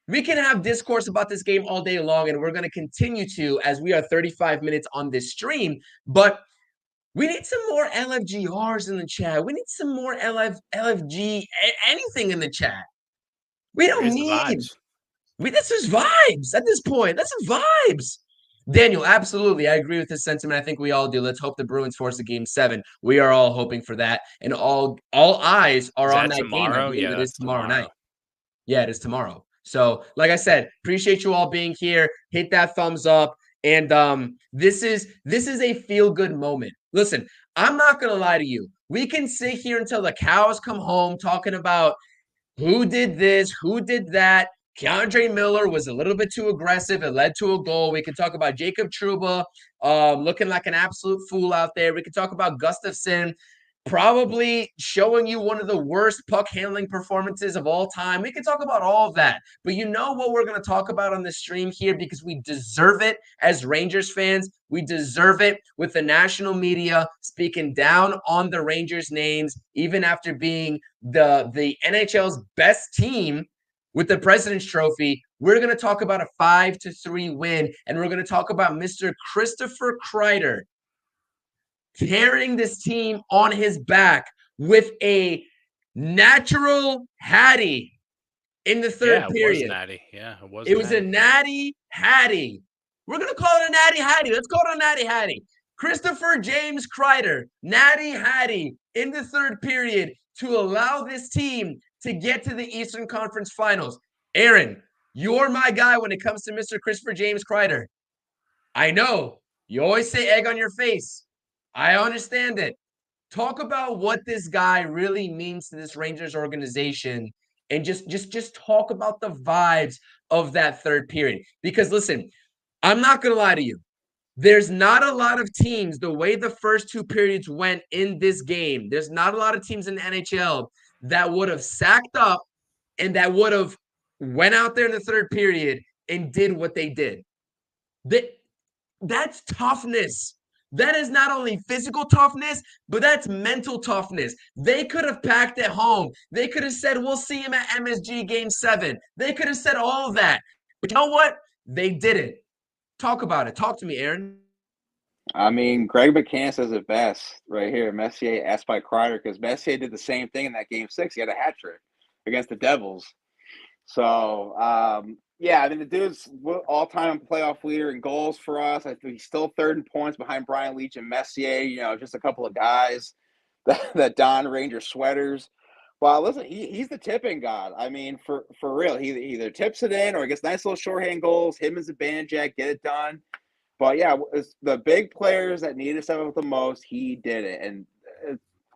we can have discourse about this game all day long, and we're going to continue to as we are 35 minutes on this stream. But we need some more LFGRs in the chat. We need some more LFG, anything in the chat. We don't need. This is vibes at this point. That's some vibes. Daniel, absolutely. I agree with this sentiment. I think we all do. Let's hope the Bruins force a game 7. We are all hoping for that. And all eyes are on that tomorrow? game. Yeah, it is tomorrow night. Yeah, it is tomorrow. So, like I said, appreciate you all being here. Hit that thumbs up. And this is a feel-good moment. Listen, I'm not going to lie to you. We can sit here until the cows come home talking about who did this, who did that. Keandre Miller was a little bit too aggressive. It led to a goal. We can talk about Jacob Trouba looking like an absolute fool out there. We can talk about Gustafsson probably showing you one of the worst puck handling performances of all time. We can talk about all of that. But you know what we're going to talk about on the stream here because we deserve it as Rangers fans. We deserve it with the national media speaking down on the Rangers names, even after being the NHL's best team with the President's Trophy. We're going to talk about a 5-3 win, and we're going to talk about Mr. Christopher Kreider carrying this team on his back with a natural Hattie in the third period. It was a natty Hattie. We're going to call it a natty Hattie. Let's call it a natty Hattie. Christopher James Kreider, natty Hattie in the third period to allow this team to get to the Eastern Conference Finals. Aaron, you're my guy when it comes to Mr. Christopher James Kreider. I know you always say egg on your face. I understand it. Talk about what this guy really means to this Rangers organization and just talk about the vibes of that third period. Because listen, I'm not going to lie to you. There's not a lot of teams, the way the first 2 periods went in this game, there's not a lot of teams in the NHL that would have sacked up and that would have went out there in the third period and did what they did. That's toughness. That is not only physical toughness, but that's mental toughness. They could have packed it home. They could have said, we'll see him at MSG Game 7. They could have said all of that. But you know what? They didn't. Talk about it. Talk to me, Aaron. I mean, Greg McCann says it best right here. Messier asked by Kreider because Messier did the same thing in that Game 6. He had a hat trick against the Devils. So, yeah, I mean, the dude's all-time playoff leader in goals for us. I think he's still third in points behind Brian Leetch and Messier, you know, just a couple of guys that don Ranger sweaters. Well, listen, he's the tipping god. I mean, for real, he either tips it in or gets nice little shorthand goals. Him as a Banjack, get it done. But, yeah, the big players that needed to step up the most, he did it. And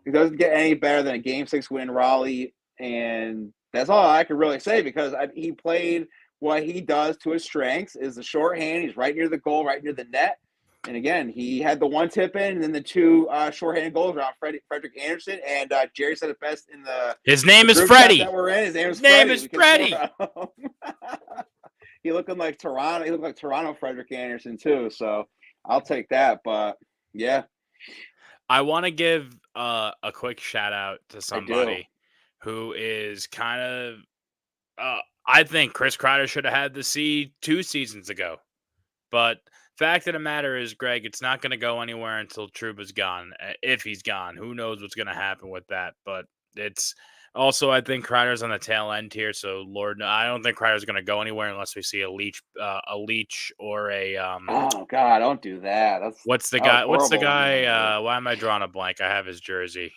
it doesn't get any better than a Game 6 win, Raleigh. And that's all I can really say because he played what he does to his strengths is the shorthand. He's right near the goal, right near the net. And again, he had the one tip in and then the 2 shorthanded goals around Frederick Anderson. And Jerry said it best in the His name is Freddie. That we're in. His name is Freddie. He looking like Toronto. He looked like Toronto Frederick Anderson too. So I'll take that. But yeah, I want to give a quick shout out to somebody who is kind of. I think Chris Kreider should have had the C 2 seasons ago, but fact of the matter is, Greg, it's not going to go anywhere until Trouba's gone. If he's gone, who knows what's going to happen with that? But it's also, I think Kreider's on the tail end here. So, Lord, I don't think Kreider's going to go anywhere unless we see a Leech or a. Oh God, don't do that. What's the guy? What's the guy? Why am I drawing a blank? I have his jersey.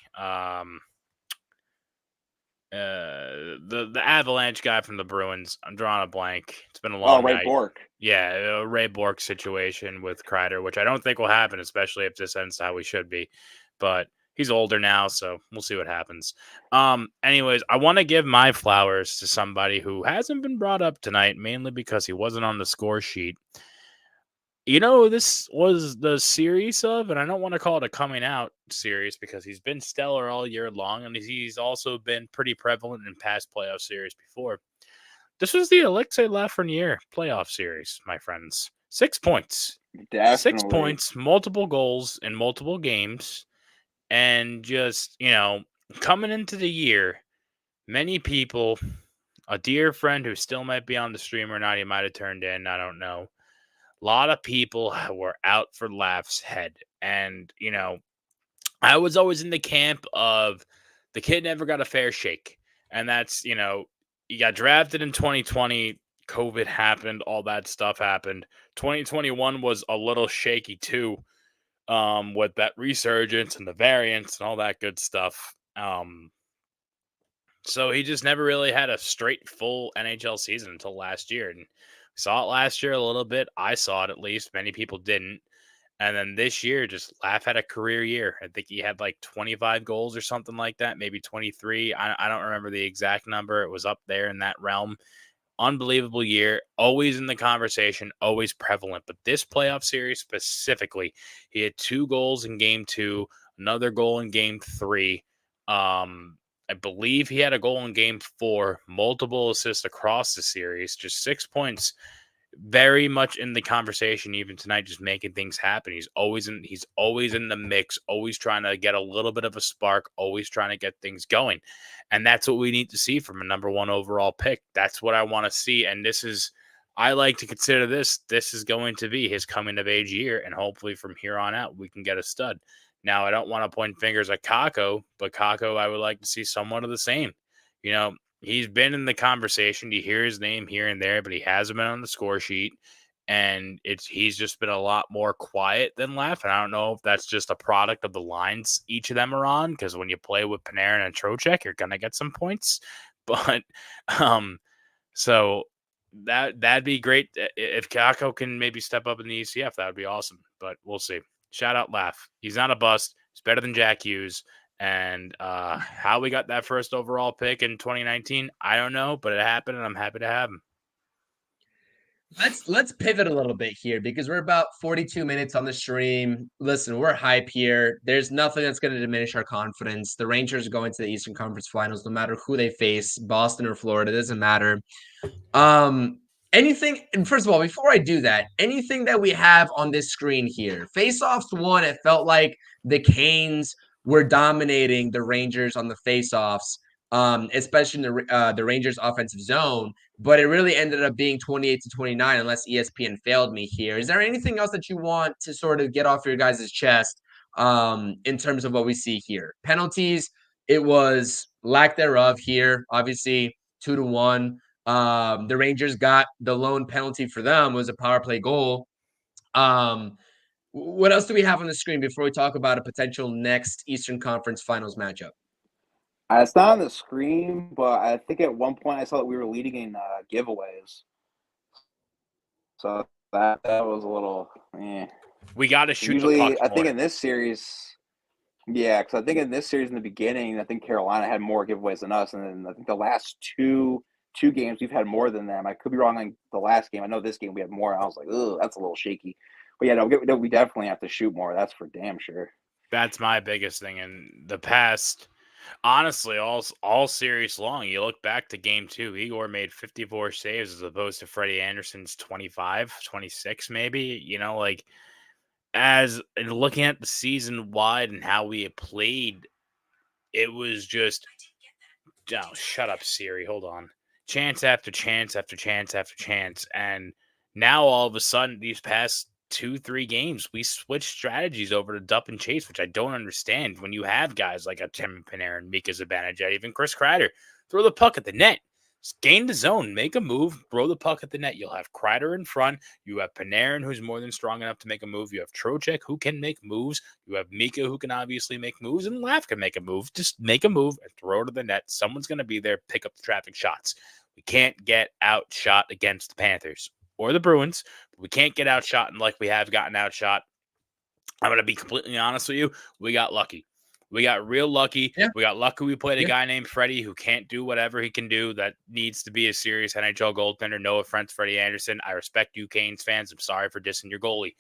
The Avalanche guy from the Bruins. I'm drawing a blank. It's been a long night. Ray Bourque. Yeah, a Ray Bourque situation with Kreider, which I don't think will happen, especially if this ends how we should be. But He's older now, so we'll see what happens. Anyways, I want to give my flowers to somebody who hasn't been brought up tonight, mainly because he wasn't on the score sheet. This was the series of, and I don't want to call it a coming out series because he's been stellar all year long, and he's also been pretty prevalent in past playoff series before. This was the Alexei Lafreniere playoff series, my friends. 6 points. Definitely. 6 points, multiple goals in multiple games, and just, coming into the year, many people, a dear friend who still might be on the stream or not, he might have turned in, I don't know. A lot of people were out for Laugh's head. And, I was always in the camp of the kid never got a fair shake. And that's, he got drafted in 2020. COVID happened. All that stuff happened. 2021 was a little shaky too, with that resurgence and the variants and all that good stuff. So he just never really had a straight full NHL season until last year. And we saw it last year a little bit. I saw it at least. Many people didn't. And then this year, just Laugh had a career year. I think he had like 25 goals or something like that, maybe 23. I don't remember the exact number. It was up there in that realm. Unbelievable year, always in the conversation, always prevalent. But this playoff series specifically, he had 2 goals in game 2, another goal in game 3. I believe he had a goal in game 4, multiple assists across the series, just 6 points. Very much in the conversation even tonight, just making things happen. He's always in the mix, always trying to get a little bit of a spark, always trying to get things going. And that's what we need to see from a number 1 overall pick. That's what I want to see. And I like to consider this is going to be his coming of age year. And hopefully from here on out, we can get a stud. Now, I don't want to point fingers at Kakko, but Kakko, I would like to see somewhat of the same. He's been in the conversation. You hear his name here and there, but he hasn't been on the score sheet. And he's just been a lot more quiet than Laugh. And I don't know if that's just a product of the lines each of them are on, because when you play with Panarin and Trocheck, you're gonna get some points. But so that'd be great. If Kakko can maybe step up in the ECF, that would be awesome. But we'll see. Shout out Laugh. He's not a bust. He's better than Jack Hughes. And how we got that first overall pick in 2019, I don't know, but it happened, and I'm happy to have him. Let's pivot a little bit here because we're about 42 minutes on the stream. Listen, we're hype here. There's nothing that's going to diminish our confidence. The Rangers are going to the Eastern Conference Finals, no matter who they face, Boston or Florida, it doesn't matter. Anything, and first of all, before I do that, anything that we have on this screen here, faceoffs won, it felt like the Canes were dominating the Rangers on the faceoffs, especially in the Rangers offensive zone, but it really ended up being 28-29 unless ESPN failed me here. Is there anything else that you want to sort of get off your guys' chest in terms of what we see here? Penalties, it was lack thereof here, obviously 2-1. The Rangers got the lone penalty for them was a power play goal. What else do we have on the screen before we talk about a potential next Eastern Conference Finals matchup? It's not on the screen, but I think at one point I saw that we were leading in giveaways. So that was a little. We got to shoot usually, the puck more. I think in this series, yeah, because I think in this series in the beginning, I think Carolina had more giveaways than us, and then I think the last two games we've had more than them. I could be wrong on the last game. I know this game we had more. I was like, oh, that's a little shaky. But yeah, no, we definitely have to shoot more. That's for damn sure. That's my biggest thing in the past. Honestly, all series long, you look back to game 2, Igor made 54 saves as opposed to Freddie Anderson's 25, 26 maybe. As looking at the season wide and how we had played, it was just, oh, shut up, Siri, hold on. Chance after chance after chance after chance. And now all of a sudden, these past 2-3 games, we switched strategies over to Dup and Chase, which I don't understand. When you have guys like a Tim Panarin, Mika Zibanejad, even Chris Kreider, throw the puck at the net. Just gain the zone, make a move, throw the puck at the net. You'll have Kreider in front. You have Panarin, who's more than strong enough to make a move. You have Trocheck, who can make moves. You have Mika, who can obviously make moves, and Laugh can make a move. Just make a move and throw it to the net. Someone's going to be there, pick up the traffic shots. We can't get outshot against the Panthers or the Bruins. We can't get outshot like we have gotten outshot. I'm going to be completely honest with you. We got lucky. We got real lucky. Yeah. We got lucky we played a guy named Freddie who can't do whatever he can do that needs to be a serious NHL goaltender. No offense, Freddie Anderson. I respect you, Canes fans. I'm sorry for dissing your goalie.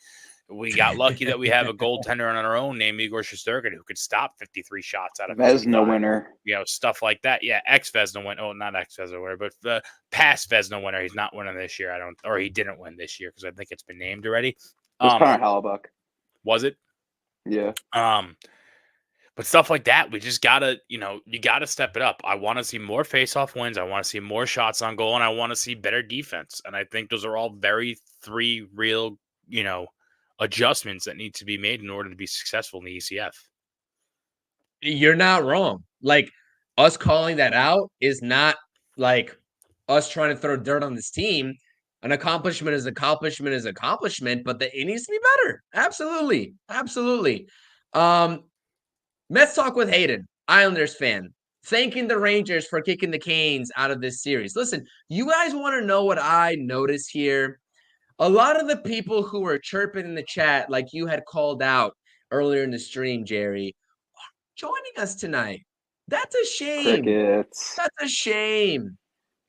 We got lucky that we have a goaltender on our own named Igor Shesterkin who could stop 53 shots out of Vezina winner. Stuff like that. Yeah, ex-Vezina winner. Oh, not ex-Vezina winner, but the past Vezina winner. He's not winning this year. He didn't win this year because I think it's been named already. It was Connor Hellebuyck. Was it? Yeah. But stuff like that, we just gotta, you gotta step it up. I want to see more face-off wins. I want to see more shots on goal, and I want to see better defense. And I think those are all three real, adjustments that need to be made in order to be successful in the ECF. You're not wrong. Like, us calling that out is not like us trying to throw dirt on this team. An accomplishment is accomplishment is accomplishment, but it needs to be better. Absolutely. Absolutely. Let's talk with Hayden, Islanders fan, thanking the Rangers for kicking the Canes out of this series. Listen, you guys want to know what I notice here? A lot of the people who were chirping in the chat, like you had called out earlier in the stream, Jerry, joining us tonight. That's a shame. Crickets. That's a shame.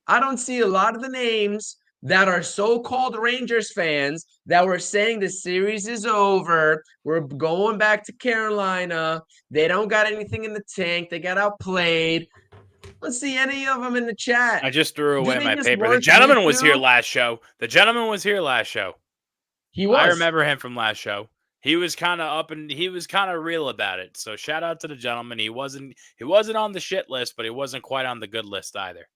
I don't see a lot of the names that are so-called Rangers fans that were saying the series is over. We're going back to Carolina. They don't got anything in the tank. They got outplayed. Let's see any of them in the chat. I just threw away my paper. The gentleman was here last show. He was. I remember him from last show. He was kind of up and he was kind of real about it. So shout out to the gentleman. He wasn't on the shit list, but he wasn't quite on the good list either.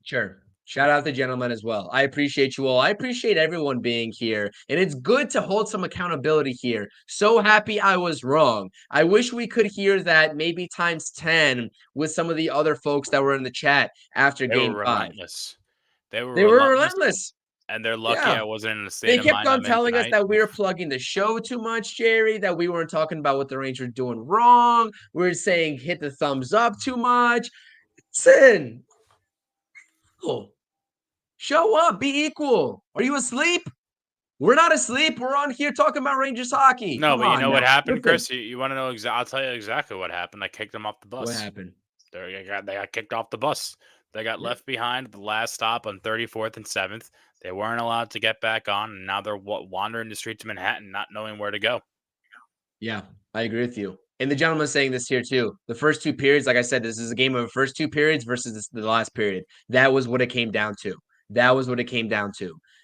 Sure. Shout out the gentleman as well. I appreciate you all. I appreciate everyone being here. And it's good to hold some accountability here. So happy I was wrong. I wish we could hear that maybe times 10 with some of the other folks that were in the chat after Game 5. They were relentless. And they're lucky I wasn't in the state of mind. They kept on telling us that we were plugging the show too much, Jerry, that we weren't talking about what the Rangers were doing wrong. We were saying hit the thumbs up too much. Listen. Show up, be equal. Are you asleep? We're not asleep. We're on here talking about Rangers hockey. No, but you know what happened, Chris? You want to know I'll tell you exactly what happened. I kicked them off the bus. What happened? They got kicked off the bus. They got left behind at the last stop on 34th and 7th. They weren't allowed to get back on, and now they're wandering the streets of Manhattan, not knowing where to go. Yeah, I agree with you. And the gentleman's saying this here too. The first two periods, like I said, this is a game of the first two periods versus the last period. That was what it came down to.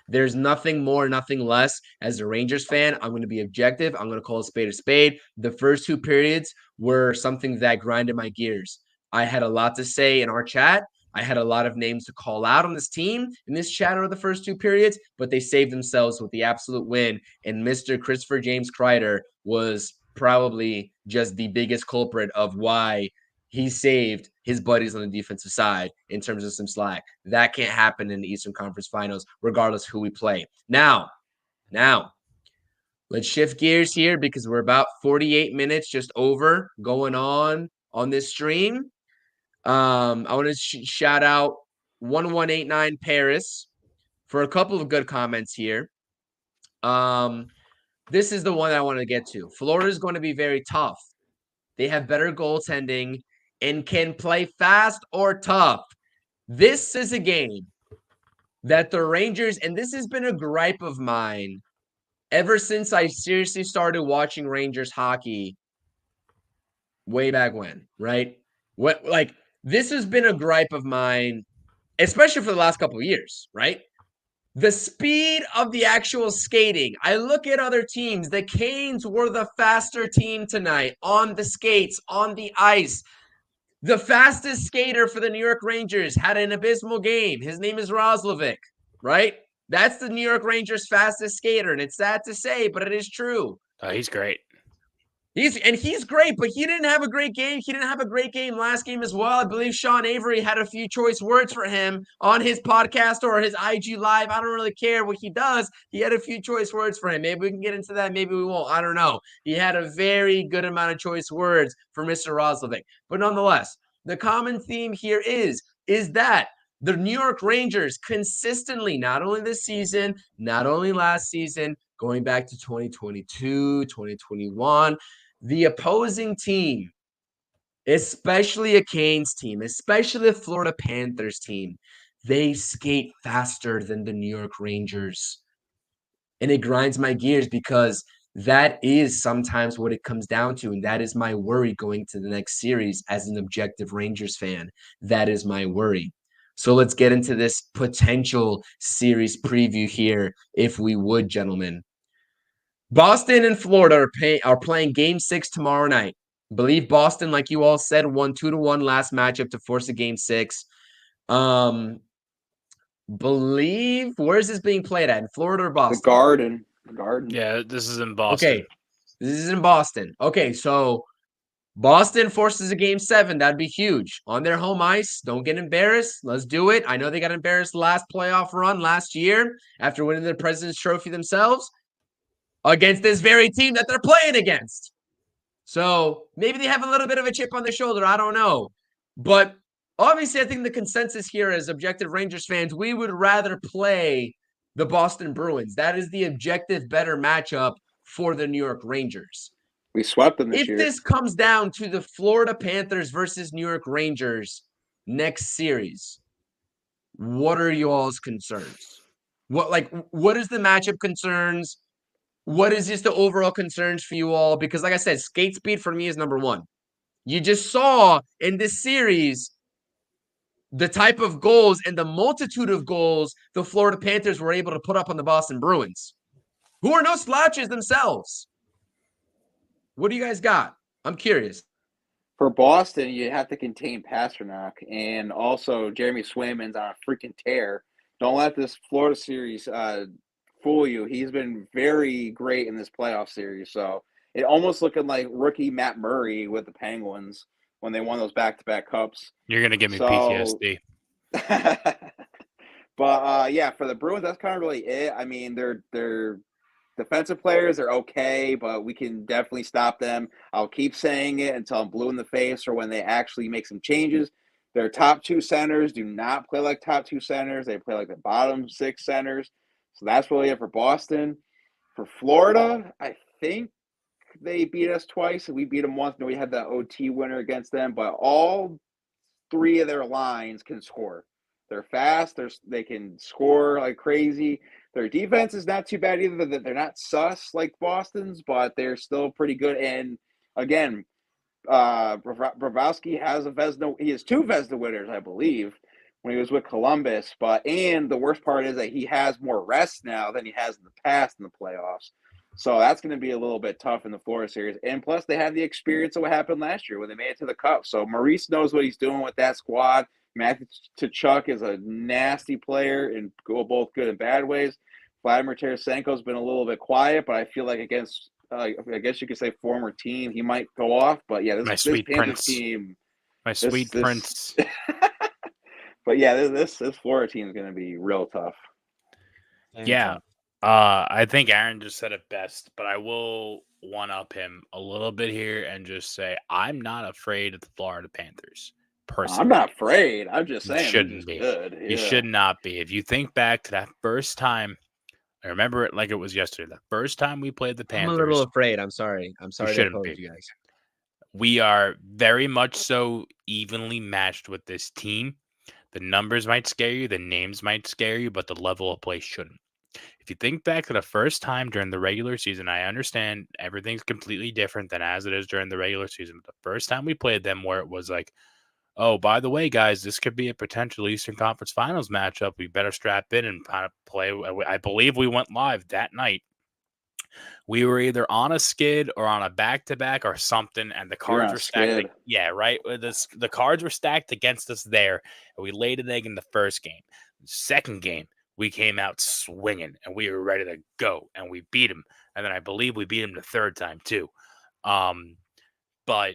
There's nothing more, nothing less. As a Rangers fan, I'm going to be objective. I'm going to call a spade a spade. The first two periods were something that grinded my gears. I had a lot to say in our chat. I had a lot of names to call out on this team in this chat over the first two periods, but they saved themselves with the absolute win. And Mr. Christopher James Kreider was probably just the biggest culprit of why he saved his buddies on the defensive side in terms of some slack. That can't happen in the Eastern Conference Finals, regardless of who we play. Now, let's shift gears here because we're about 48 minutes just over going on this stream. I want to shout out 1189 Paris for a couple of good comments here. This is the one I want to get to. Florida is going to be very tough. They have better goaltending and can play fast or tough. This is a game that the Rangers, and this has been a gripe of mine ever since I seriously started watching Rangers hockey way back when, right? This has been a gripe of mine, especially for the last couple of years, right? The speed of the actual skating. I look at other teams. The Canes were the faster team tonight on the skates, on the ice. The fastest skater for the New York Rangers had an abysmal game. His name is Roslovic, right? That's the New York Rangers' fastest skater, and it's sad to say, but it is true. He's great. He's great, but he didn't have a great game. He didn't have a great game last game as well. I believe Sean Avery had a few choice words for him on his podcast or his IG Live. I don't really care what he does. He had a few choice words for him. Maybe we can get into that. Maybe we won't. I don't know. He had a very good amount of choice words for Mr. Roslovic. But nonetheless, the common theme here is that the New York Rangers consistently, not only this season, not only last season, going back to 2022, 2021, the opposing team especially a Canes team, especially a Florida Panthers team, they skate faster than the New York Rangers. And it grinds my gears because that is sometimes what it comes down to. And that is my worry going to the next series as an objective Rangers fan. That is my worry. So let's get into this potential series preview here, if we would, gentlemen. Boston and Florida are playing Game 6 tomorrow night. I believe Boston, like you all said, won 2-1 last matchup to force a Game 6. Believe where is this being played at? In Florida or Boston? The Garden. Yeah, this is in Boston. Okay, this is in Boston. Okay, so Boston forces a Game 7. That'd be huge on their home ice. Don't get embarrassed. Let's do it. I know they got embarrassed last playoff run last year after winning the President's Trophy themselves against this very team that they're playing against. So maybe they have a little bit of a chip on their shoulder. I don't know. But obviously, I think the consensus here as objective Rangers fans, we would rather play the Boston Bruins. That is the objective better matchup for the New York Rangers. We swept them this If year. this comes down to the Florida Panthers versus New York Rangers next series, what are you all's concerns? What is the matchup concerns? What is just the overall concerns for you all? Because like I said, skate speed for me is number one. You just saw in this series the type of goals and the multitude of goals the Florida Panthers were able to put up on the Boston Bruins, who are no slouches themselves. What do you guys got? I'm curious. For Boston, you have to contain Pasternak, and also Jeremy Swayman's on a freaking tear. Don't let this Florida series fool you. He's been very great in this playoff series. So it almost looking like rookie Matt Murray with the Penguins when they won those back-to-back cups. You're gonna give me PTSD. But yeah, for the Bruins, that's kind of really it. I mean, they're defensive players are okay, but we can definitely stop them. I'll keep saying it until I'm blue in the face or when they actually make some changes. Their top two centers do not play like top two centers. They play like the bottom six centers. So that's really it for Boston. For Florida, I think they beat us twice, and we beat them once. No, we had the OT winner against them, but all three of their lines can score. They're fast. They can score like crazy. Their defense is not too bad either. They're not sus like Boston's, but they're still pretty good. And again, Bobrovsky has a Vezina. He has two Vezina winners, I believe, when he was with Columbus. And the worst part is that he has more rest now than he has in the past in the playoffs. So that's going to be a little bit tough in the Florida series. And plus, they have the experience of what happened last year when they made it to the Cup. So Maurice knows what he's doing with that squad. Matthew Tkachuk is a nasty player in both good and bad ways. Vladimir Tarasenko has been a little bit quiet, but I feel like against, I guess you could say former team, he might go off. But yeah, this Panthers team, Prince. But yeah, this Florida team is going to be real tough. Yeah. I think Aaron just said it best, but I will one-up him a little bit here and just say I'm not afraid of the Florida Panthers. Personally. I'm not afraid. I'm just saying you shouldn't be. Good. Yeah. You should not be. If you think back to that first time, I remember it like it was yesterday. The first time we played the Panthers. I'm a little afraid. I'm sorry. I'm sorry to oppose you guys. We are very much so evenly matched with this team. The numbers might scare you, the names might scare you, but the level of play shouldn't. If you think back to the first time during the regular season, I understand everything's completely different than as it is during the regular season. But the first time we played them where it was like, oh, by the way, guys, this could be a potential Eastern Conference Finals matchup. We better strap in and kind of play. I believe we went live that night. We were either on a skid or on a back-to-back or something, and the cards were stacked. Yeah, right? The cards were stacked against us there, and we laid an egg in the first game. The second game, we came out swinging, and we were ready to go, and we beat him. And then I believe we beat him the third time, too. But,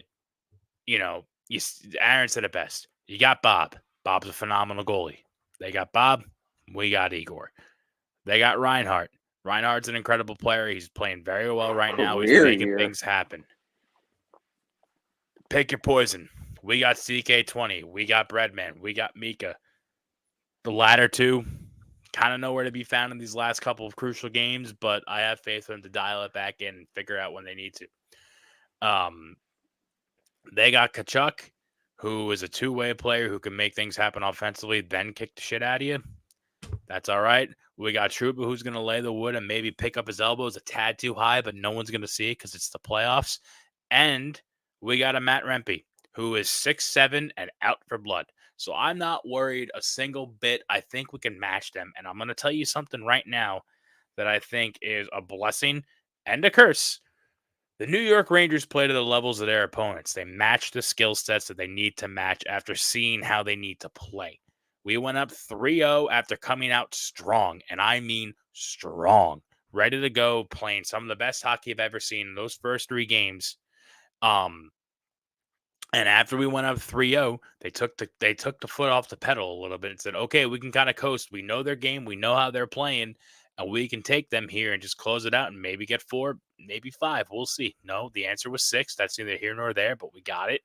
you know, Aaron said it best. You got Bob. Bob's a phenomenal goalie. They got Bob. We got Igor. They got Reinhart. Reinhardt's an incredible player. He's playing very well right now. He's making things happen. Pick your poison. We got CK20. We got Breadman. We got Mika. The latter two, kind of nowhere to be found in these last couple of crucial games, but I have faith in them to dial it back in and figure out when they need to. They got Kachuk, who is a two-way player who can make things happen offensively, then kick the shit out of you. That's all right. We got Trouba, who's going to lay the wood and maybe pick up his elbows a tad too high, but no one's going to see it because it's the playoffs. And we got a Matt Rempe, who is 6'7" and out for blood. So I'm not worried a single bit. I think we can match them. And I'm going to tell you something right now that I think is a blessing and a curse. The New York Rangers play to the levels of their opponents. They match the skill sets that they need to match after seeing how they need to play. We went up 3-0 after coming out strong, and I mean strong, ready to go, playing some of the best hockey I've ever seen in those first 3 games. And after we went up 3-0, they took the foot off the pedal a little bit and said, okay, we can kind of coast. We know their game. We know how they're playing. And we can take them here and just close it out and maybe get 4, maybe 5. We'll see. No, the answer was 6. That's neither here nor there, but we got it.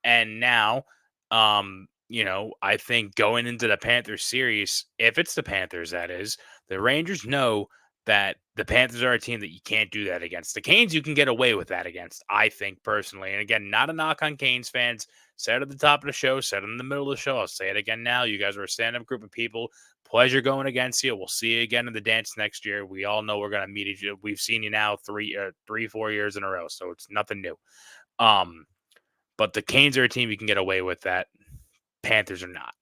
And now, I think going into the Panthers series, if it's the Panthers, that is, the Rangers know that the Panthers are a team that you can't do that against. The Canes, you can get away with that against, I think, personally. And again, not a knock on Canes fans. Said it at the top of the show, said it in the middle of the show. I'll say it again now. You guys are a stand-up group of people. Pleasure going against you. We'll see you again in the dance next year. We all know we're going to meet each other. We've seen you now 4 years in a row, so it's nothing new. But the Canes are a team you can get away with that. Panthers are not.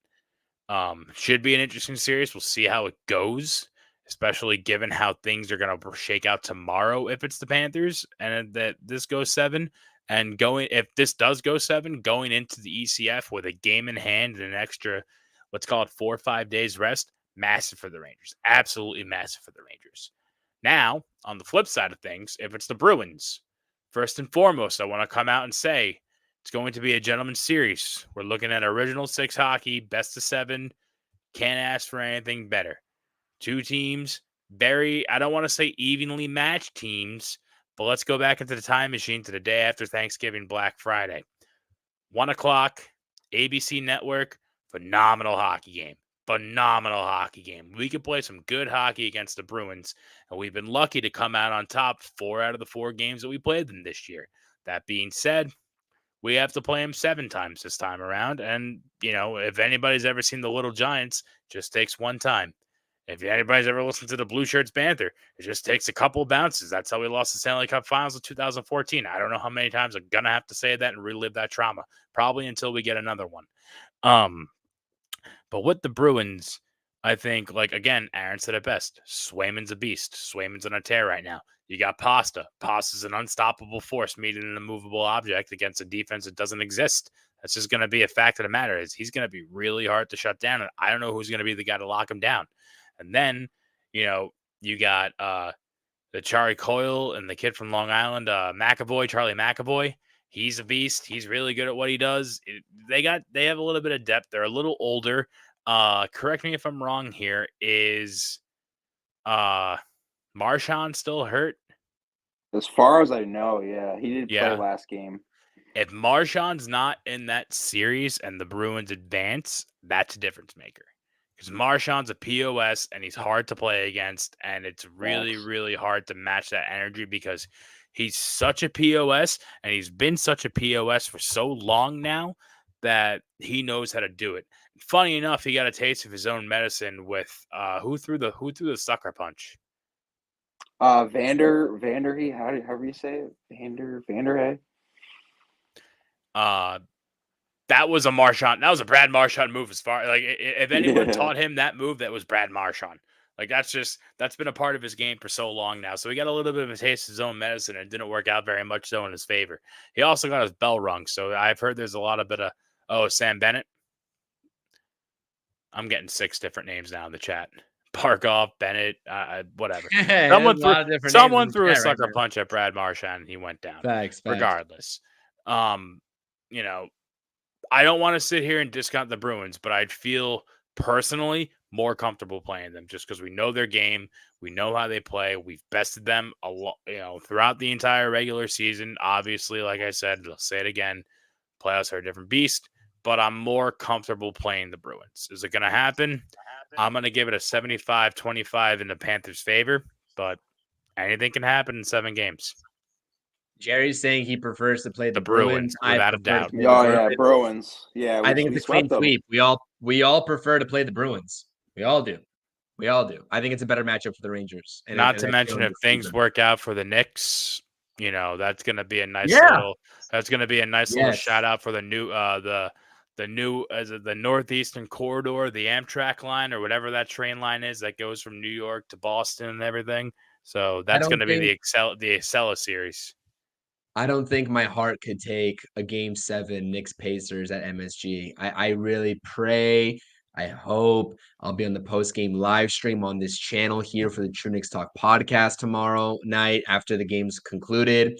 Should be an interesting series. We'll see how it goes, especially given how things are going to shake out tomorrow if it's the Panthers and that this goes 7. And if this does go 7, going into the ECF with a game in hand and an extra, let's call it 4 or 5 days rest, massive for the Rangers. Absolutely massive for the Rangers. Now, on the flip side of things, if it's the Bruins, first and foremost, I want to come out and say it's going to be a gentleman's series. We're looking at original 6 hockey, best of 7. Can't ask for anything better. 2 teams, I don't want to say evenly matched teams, but let's go back into the time machine to the day after Thanksgiving, Black Friday. 1 o'clock, ABC Network, phenomenal hockey game. Phenomenal hockey game. We could play some good hockey against the Bruins, and we've been lucky to come out on top 4 out of the 4 games that we played them this year. That being said, we have to play them 7 times this time around. And, if anybody's ever seen the Little Giants, just takes 1 time. If anybody's ever listened to the Blueshirts Banter, it just takes a couple bounces. That's how we lost the Stanley Cup Finals in 2014. I don't know how many times I'm going to have to say that and relive that trauma. Probably until we get another one. But with the Bruins, I think, again, Aaron said it best. Swayman's a beast. Swayman's on a tear right now. You got Pasta. Pasta's an unstoppable force meeting an immovable object against a defense that doesn't exist. That's just going to be a fact of the matter. Is he's going to be really hard to shut down, and I don't know who's going to be the guy to lock him down. And then, you got the Charlie Coyle and the kid from Long Island, Charlie McAvoy. He's a beast. He's really good at what he does. They have a little bit of depth. They're a little older. Correct me if I'm wrong here. Is Marchand still hurt? As far as I know, yeah. He did play last game. If Marchand's not in that series and the Bruins advance, that's a difference maker. Because Marchand's a POS and he's hard to play against, and it's really, really hard to match that energy because he's such a POS and he's been such a POS for so long now that he knows how to do it. Funny enough, he got a taste of his own medicine with who threw the sucker punch? Vanderhey, however you say it, Vanderhey. That was a Marchand. That was a Brad Marchand move. As far if anyone taught him that move, that was Brad Marchand. That's been a part of his game for so long now. So he got a little bit of a taste of his own medicine, and it didn't work out very much so in his favor. He also got his bell rung. So I've heard there's a lot of Sam Bennett. I'm getting 6 different names now in the chat. Barkov, Bennett, whatever. Someone threw a sucker punch at Brad Marchand, and he went down. Thanks. Regardless, I don't want to sit here and discount the Bruins, but I'd feel personally more comfortable playing them just because we know their game. We know how they play. We've bested them a lot, throughout the entire regular season. Obviously, like I said, I'll say it again, playoffs are a different beast, but I'm more comfortable playing the Bruins. Is it going to happen? I'm going to give it a 75-25 in the Panthers' favor, but anything can happen in 7 games. Jerry's saying he prefers to play the Bruins, I without a prefer to doubt. play Oh, the yeah, Bruins. Bruins. Yeah, I think we it's a clean swept them. sweep. We all prefer to play the Bruins. We all do. We all do. I think it's a better matchup for the Rangers. Not to mention, if things work out for the Knicks, that's going to be a nice little. That's going to be a nice little shout out for the new the Northeastern Corridor, the Amtrak line or whatever that train line is that goes from New York to Boston and everything. So that's going to be the Acela series. I don't think my heart could take a Game 7 Knicks Pacers at MSG. I really pray. I hope I'll be on the post-game live stream on this channel here for the True Knicks Talk podcast tomorrow night after the game's concluded.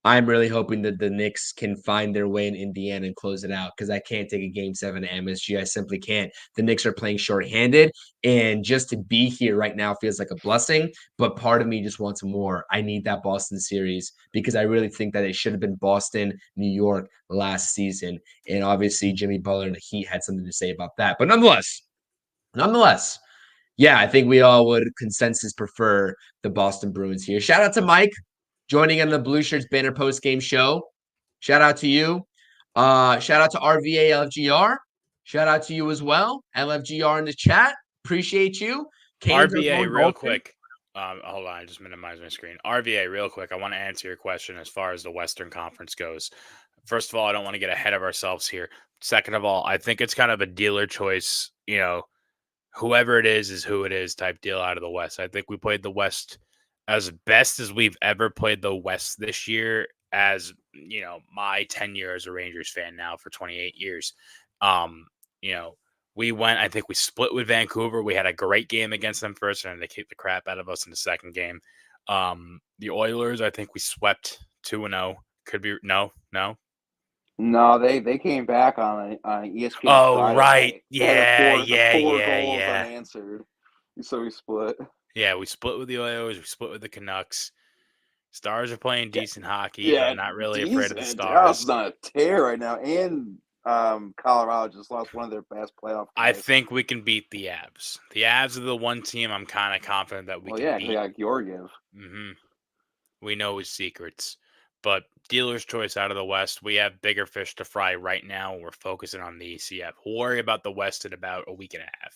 I'm really hoping that the Knicks can find their way in Indiana and close it out because I can't take a Game 7 to MSG. I simply can't. The Knicks are playing shorthanded, and just to be here right now feels like a blessing, but part of me just wants more. I need that Boston series because I really think that it should have been Boston, New York last season. And obviously, Jimmy Butler and the Heat had something to say about that. But nonetheless, yeah, I think we all would consensus prefer the Boston Bruins here. Shout out to Mike joining in the Blueshirts Banter post game show. Shout out to you. Shout out to RVA LFGR. Shout out to you as well. LFGR in the chat. Appreciate you. RVA, real quick. Hold on, I just minimized my screen. RVA, real quick. I want to answer your question as far as the Western Conference goes. First of all, I don't want to get ahead of ourselves here. Second of all, I think it's kind of a dealer choice. Whoever it is who it is type deal out of the West. I think we played the West as best as we've ever played the West this year as, my tenure as a Rangers fan now for 28 years. We went, I think we split with Vancouver. We had a great game against them first, and they kicked the crap out of us in the second game. The Oilers, I think we swept 2-0. Could be, no. No, they came back on ESPN. Oh, Friday right. Night. Yeah, four goals unanswered. So we split. Yeah, we split with the Oilers. We split with the Canucks. Stars are playing decent hockey. Yeah, I'm not really afraid of the Stars. Dallas is on a tear right now, and Colorado just lost one of their best playoff games. I think we can beat the Avs. The Avs are the one team I'm kind of confident that we can beat. They got Georgiev. Mm-hmm. We know his secrets. But dealer's choice out of the West, we have bigger fish to fry right now. We're focusing on the ECF. We'll worry about the West in about a week and a half.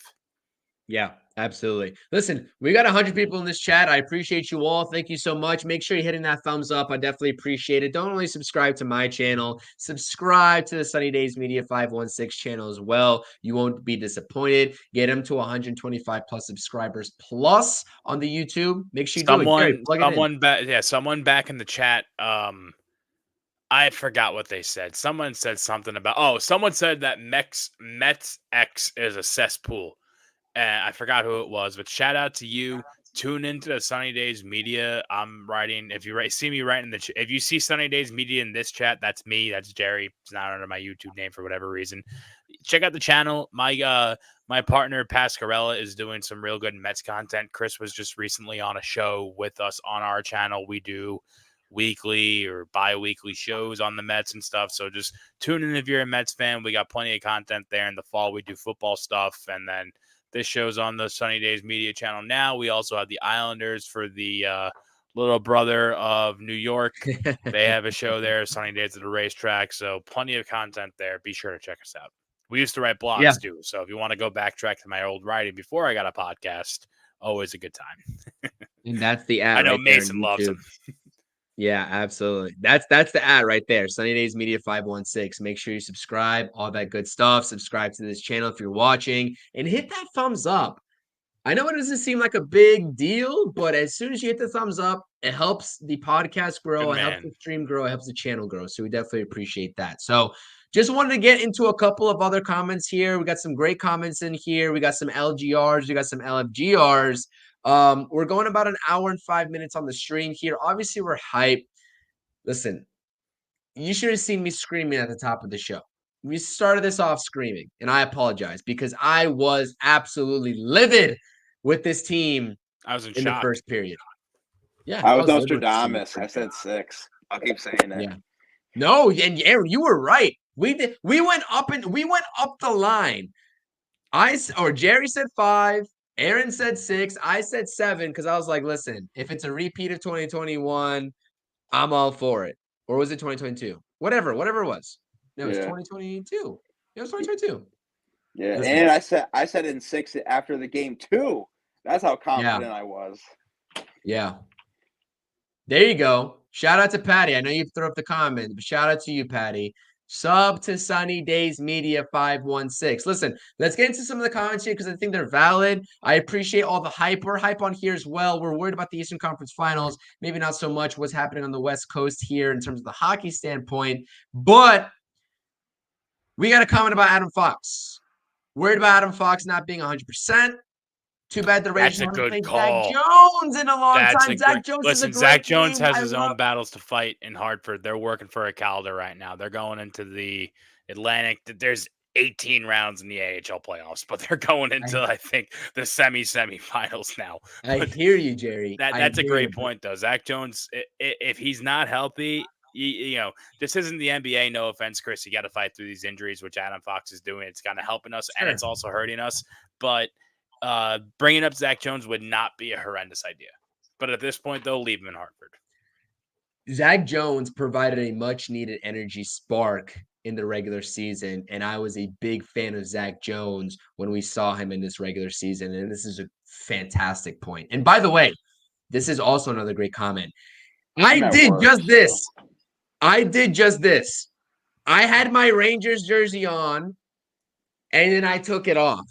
Yeah, absolutely. Listen, we got 100 people in this chat. I appreciate you all. Thank you so much. Make sure you're hitting that thumbs up. I definitely appreciate it. Don't only subscribe to my channel, subscribe to the Sunny Days Media 516 channel as well. You won't be disappointed. Get them to 125 plus subscribers plus on the YouTube. Make sure you do it. Gary, plug it in. Someone back in the chat. I forgot what they said. Someone said something about. Someone said that Mets X is a cesspool. I forgot who it was, but shout out to you. Tune into the Sunny Days Media. I'm writing. If you see me writing if you see Sunny Days Media in this chat, that's me. That's Jerry. It's not under my YouTube name for whatever reason. Check out the channel. My partner Pascarella is doing some real good Mets content. Chris was just recently on a show with us on our channel. We do weekly or bi-weekly shows on the Mets and stuff. So just tune in if you're a Mets fan. We got plenty of content there. In the fall, we do football stuff, and then this show's on the Sunny Days Media channel now. We also have the Islanders for the little brother of New York. They have a show there, Sunny Days at the Racetrack. So plenty of content there. Be sure to check us out. We used to write blogs too. So if you want to go backtrack to my old writing before I got a podcast, always a good time. And that's the ad. I know right Mason loves them. Yeah, absolutely. That's the ad right there. Sunny Days Media 516. Make sure you subscribe, all that good stuff. Subscribe to this channel if you're watching and hit that thumbs up. I know it doesn't seem like a big deal, but as soon as you hit the thumbs up, it helps the podcast grow, it helps the stream grow, it helps the channel grow. So we definitely appreciate that. So just wanted to get into a couple of other comments here. We got some great comments in here. We got some LGRs, we got some LFGRs. We're going about an hour and 5 minutes on the stream here. Obviously, we're hyped. Listen, you should have seen me screaming at the top of the show. We started this off screaming, and I apologize because I was absolutely livid with this team. I was in the first period. Yeah, I was Nostradamus. I said 6. I'll keep saying it. Yeah. No, and Aaron, you were right. We went up the line. Jerry said 5. Aaron said 6. I said 7 because I was like, listen, if it's a repeat of 2021, I'm all for it. Or was it 2022? Whatever it was. No, it was Yeah. 2022. It was 2022. Yeah, Listen. and I said in 6 after the game too. That's how confident I was. Yeah. There you go. Shout out to Patty. I know you threw up the comment, but shout out to you, Patty. Sub to Sunny Days Media 516. Listen, let's get into some of the comments here because I think they're valid. I appreciate all the hype. We're hype on here as well. We're worried about the Eastern Conference Finals. Maybe not so much what's happening on the West Coast here in terms of the hockey standpoint. But we got a comment about Adam Fox. Worried about Adam Fox not being 100%. Too bad the Rangers haven't played Zach Jones in a long time. Zach Jones is a great Zach Jones name. has his own battles to fight in Hartford. They're working for a Calder right now. They're going into the Atlantic. There's 18 rounds in the AHL playoffs, but they're going into, I think, the semifinals now. I hear you, Jerry. That's a great point, though. Zach Jones, if he's not healthy, you know, this isn't the NBA. No offense, Chris. You got to fight through these injuries, which Adam Fox is doing. It's kind of helping us, and it's also hurting us. But bringing up Zach Jones would not be a horrendous idea. But at this point, though, leave him in Hartford. Zach Jones provided a much-needed energy spark in the regular season, and I was a big fan of Zach Jones when we saw him in this regular season, and this is a fantastic point. And by the way, this is also another great comment. I did just this. I had my Rangers jersey on, and then I took it off.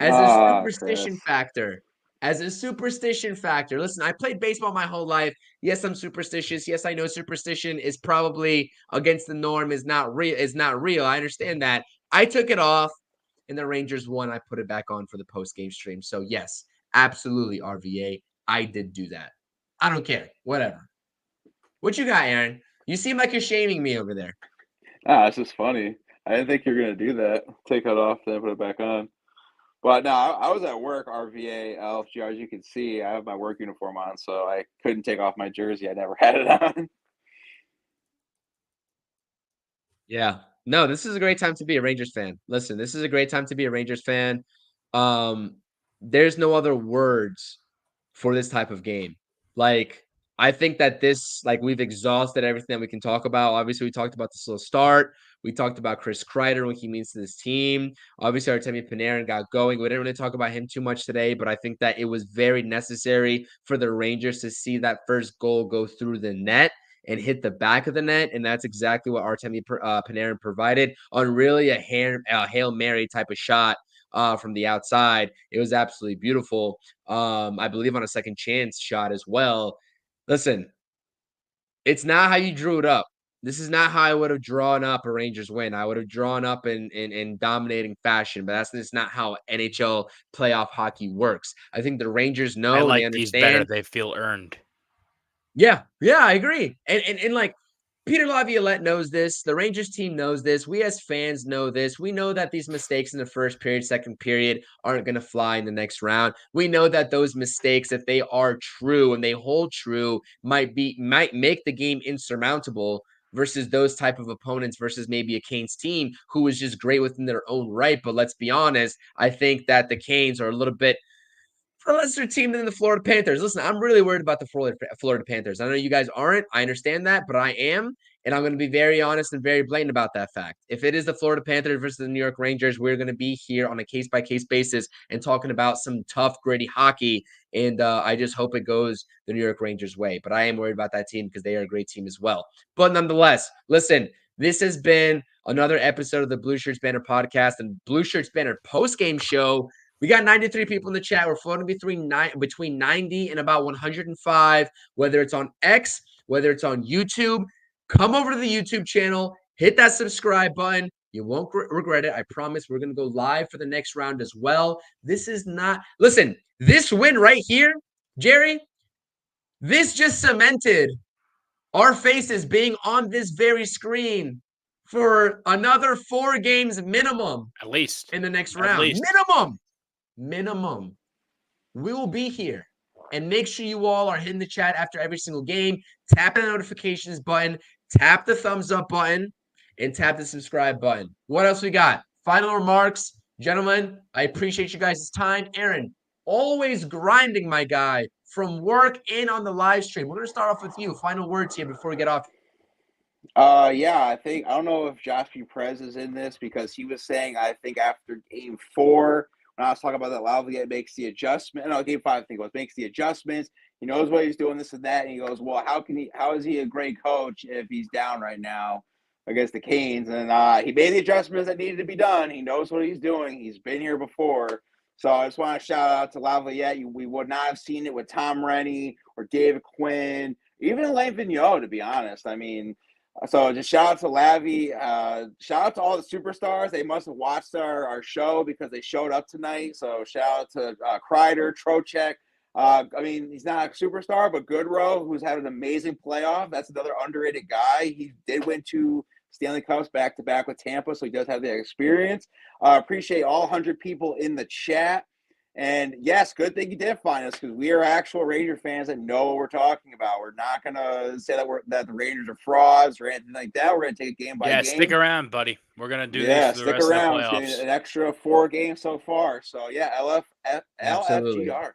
As a superstition factor. Listen, I played baseball my whole life. Yes, I'm superstitious. Yes, I know superstition is probably against the norm, is not real. I understand that. I took it off, and the Rangers won. I put it back on for the post-game stream. So, yes, absolutely, RVA. I did do that. I don't care. Whatever. What you got, Aaron? You seem like you're shaming me over there. It's just funny. I didn't think you were going to do that. Take it off, then put it back on. But no, I was at work, RVA, LFG. As you can see, I have my work uniform on, so I couldn't take off my jersey. I never had it on. Yeah. No, this is a great time to be a Rangers fan. Listen, this is a great time to be a Rangers fan. There's no other words for this type of game. Like, I think that we've exhausted everything that we can talk about. Obviously, we talked about the slow start. We talked about Chris Kreider, what he means to this team. Obviously, Artemi Panarin got going. We didn't really talk about him too much today, but I think that it was very necessary for the Rangers to see that first goal go through the net and hit the back of the net, and that's exactly what Artemi Panarin provided on really a Hail Mary type of shot from the outside. It was absolutely beautiful. I believe on a second chance shot as well. Listen, it's not how you drew it up. This is not how I would have drawn up a Rangers win. I would have drawn up in dominating fashion, but that's just not how NHL playoff hockey works. I think the Rangers know. I like and they these understand. better. They feel earned. Yeah, I agree. And like Peter Laviolette knows this. The Rangers team knows this. We as fans know this. We know that these mistakes in the first period, second period aren't going to fly in the next round. We know that those mistakes, if they are true and they hold true, might make the game insurmountable versus those type of opponents versus maybe a Canes team who is just great within their own right. But let's be honest, I think that the Canes are a little bit a lesser team than the Florida Panthers. Listen, I'm really worried about the Florida Panthers. I know you guys aren't. I understand that, but I am. And I'm going to be very honest and very blatant about that fact. If it is the Florida Panthers versus the New York Rangers, we're going to be here on a case-by-case basis and talking about some tough, gritty hockey. And I just hope it goes the New York Rangers' way. But I am worried about that team because they are a great team as well. But nonetheless, listen, this has been another episode of the Blueshirts Banter podcast and Blueshirts Banter post-game show. We got 93 people in the chat. We're floating between 90 and about 105, whether it's on X, whether it's on YouTube. Come over to the YouTube channel, hit that subscribe button. You won't regret it. I promise we're going to go live for the next round as well. This win right here, Jerry, this just cemented our faces being on this very screen for another 4 games minimum. At least. In the next round. Minimum. We will be here. And make sure you all are hitting the chat after every single game. Tap the notifications button. Tap the thumbs up button. And tap the subscribe button. What else we got? Final remarks. Gentlemen, I appreciate you guys' time. Aaron, Always grinding, my guy, from work and on the live stream. We're going to start off with you. Final words here before we get off. Yeah, I don't know if Josh Prez is in this because he was saying, I think after game 4, when I was talking about that, Lavalier makes the adjustment. No, game 5, I think it was, makes the adjustments. He knows what he's doing, this and that. And he goes, well, how is he a great coach if he's down right now against the Canes? And he made the adjustments that needed to be done. He knows what he's doing. He's been here before. So I just want to shout out to Lavalier. We would not have seen it with Tom Rennie or David Quinn, even Lane Vigneault, to be honest. I mean, so just shout out to Lavi. Shout out to all the superstars. They must have watched our show because they showed up tonight. So shout out to Kreider, Trocheck. I mean, he's not a superstar, but Goodrow, who's had an amazing playoff. That's another underrated guy. He did win 2 Stanley Cups back-to-back with Tampa, so he does have that experience. Appreciate all 100 people in the chat. And yes, good thing you did find us because we are actual Ranger fans that know what we're talking about. We're not gonna say that the Rangers are frauds or anything like that. We're gonna take it game by game. Stick around, buddy. We're gonna do this for the rest of the playoffs. It's an extra 4 games so far. So yeah, LFGR.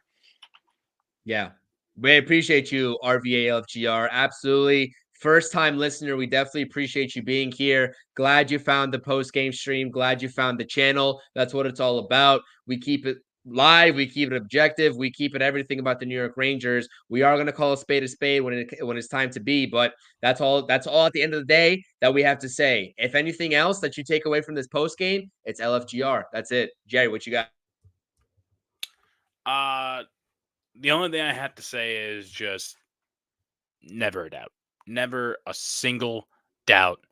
Yeah, we appreciate you, RVA LFGR. Absolutely. First time listener, we definitely appreciate you being here. Glad you found the post game stream. Glad you found the channel. That's what it's all about. We keep it live, we keep it objective, we keep it everything about the New York Rangers. We are going to call a spade when it's time to be, but that's all at the end of the day that we have to say. If anything else that you take away from this post game, it's LFGR. That's it. Jerry, what you got? The only thing I have to say is just never a doubt. Never a single doubt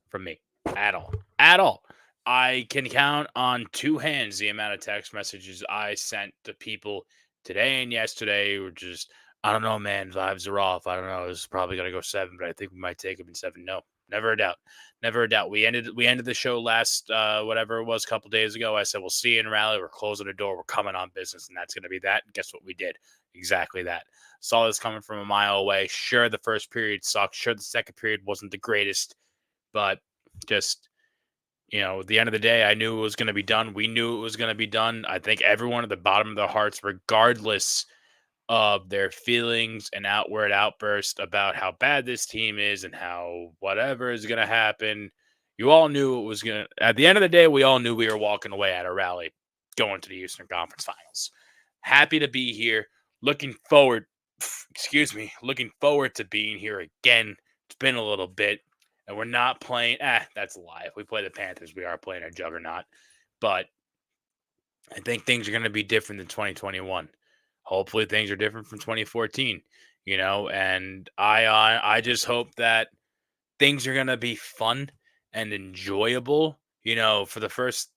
from me at all. I can count on 2 hands the amount of text messages I sent to people today and yesterday were just, I don't know, man, vibes are off. I don't know. This is probably going to go 7, but I think we might take them in 7. No, never a doubt. Never a doubt. We ended the show last, whatever it was, a couple days ago. I said, we'll see you in Raleigh. We're closing the door. We're coming on business, and that's going to be that. And guess what we did? Exactly that. Saw this coming from a mile away. Sure, the first period sucked. Sure, the second period wasn't the greatest, but just, at the end of the day, I knew it was going to be done. We knew it was going to be done. I think everyone at the bottom of their hearts, regardless of their feelings and outward outburst about how bad this team is and how whatever is going to happen, you all knew it was going to, at the end of the day, we all knew we were walking away at a rally going to the Eastern Conference Finals. Happy to be here. Looking forward to being here again. It's been a little bit, and we're not playing. That's a lie. If we play the Panthers, we are playing a juggernaut. But I think things are going to be different than 2021. Hopefully, things are different from 2014. And I just hope that things are going to be fun and enjoyable. For the first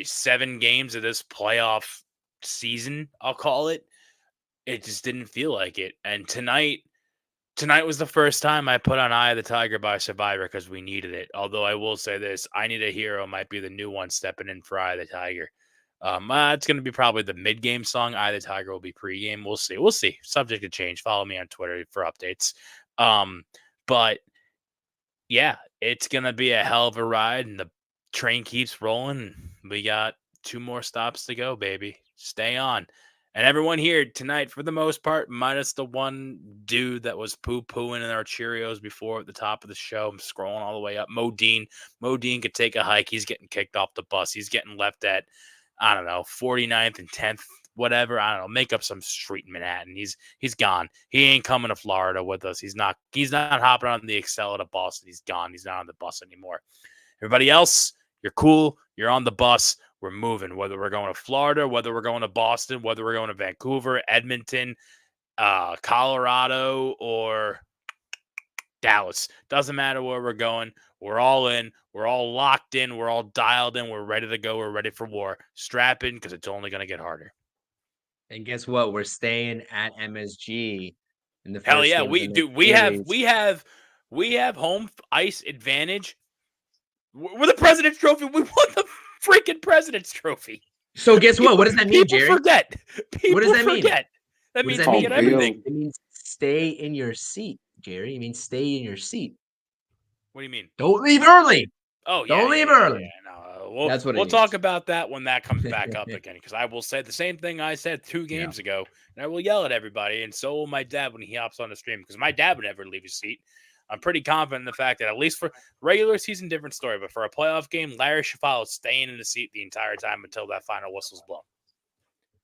7 games of this playoff season, I'll call it. It just didn't feel like it. And tonight was the first time I put on Eye of the Tiger by Survivor because we needed it. Although I will say this, I Need a Hero might be the new one stepping in for Eye of the Tiger. It's going to be probably the mid-game song. Eye of the Tiger will be pre-game. We'll see. Subject to change. Follow me on Twitter for updates. But yeah, it's going to be a hell of a ride, and the train keeps rolling. We got 2 more stops to go, baby. Stay on. And everyone here tonight, for the most part, minus the one dude that was poo-pooing in our Cheerios before at the top of the show. I'm scrolling all the way up. Modine could take a hike. He's getting kicked off the bus. He's getting left at, 49th and 10th, whatever. I don't know. Make up some street in Manhattan. He's gone. He ain't coming to Florida with us. He's not hopping on the Excel to Boston. He's gone. He's not on the bus anymore. Everybody else, you're cool. You're on the bus. We're moving, whether we're going to Florida, whether we're going to Boston, whether we're going to Vancouver, Edmonton, Colorado, or Dallas. Doesn't matter where we're going. We're all in. We're all locked in. We're all dialed in. We're ready to go. We're ready for war. Strap in because it's only going to get harder. And guess what? We're staying at MSG in the first Hell yeah, we do. We have home ice advantage. We're the President's Trophy. We won the freaking President's Trophy. So guess what? What does that mean, Jerry? What does that mean? That means we get everything. It means stay in your seat, Jerry. It means stay in your seat. What do you mean? Don't leave early. Oh, don't leave early. Yeah, no, We'll talk about that when that comes back up again, because I will say the same thing I said 2 games ago, and I will yell at everybody, and so will my dad when he hops on the stream, because my dad would never leave his seat. I'm pretty confident in the fact that at least for regular season, different story, but for a playoff game, Larry Shafalo is staying in the seat the entire time until that final whistle's blown.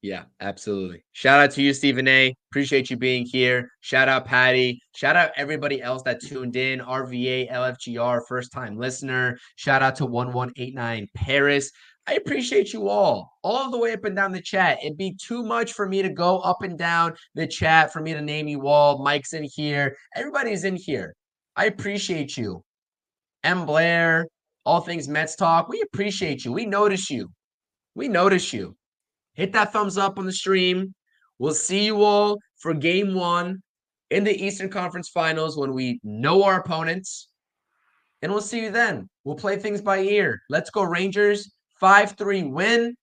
Yeah, absolutely. Shout out to you, Stephen A. Appreciate you being here. Shout out Patty. Shout out everybody else that tuned in. RVA, LFGR, first time listener. Shout out to 1189 Paris. I appreciate you all the way up and down the chat. It'd be too much for me to go up and down the chat, for me to name you all. Mike's in here. Everybody's in here. I appreciate you. M. Blair, All Things Mets Talk. We appreciate you. We notice you. We notice you. Hit that thumbs up on the stream. We'll see you all for game 1 in the Eastern Conference Finals when we know our opponents. And we'll see you then. We'll play things by ear. Let's go Rangers. 5-3 win.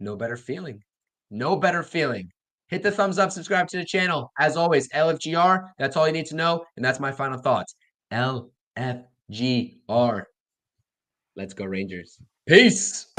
No better feeling. No better feeling. Hit the thumbs up, subscribe to the channel. As always, LFGR, that's all you need to know. And that's my final thoughts. LFGR. Let's go Rangers. Peace.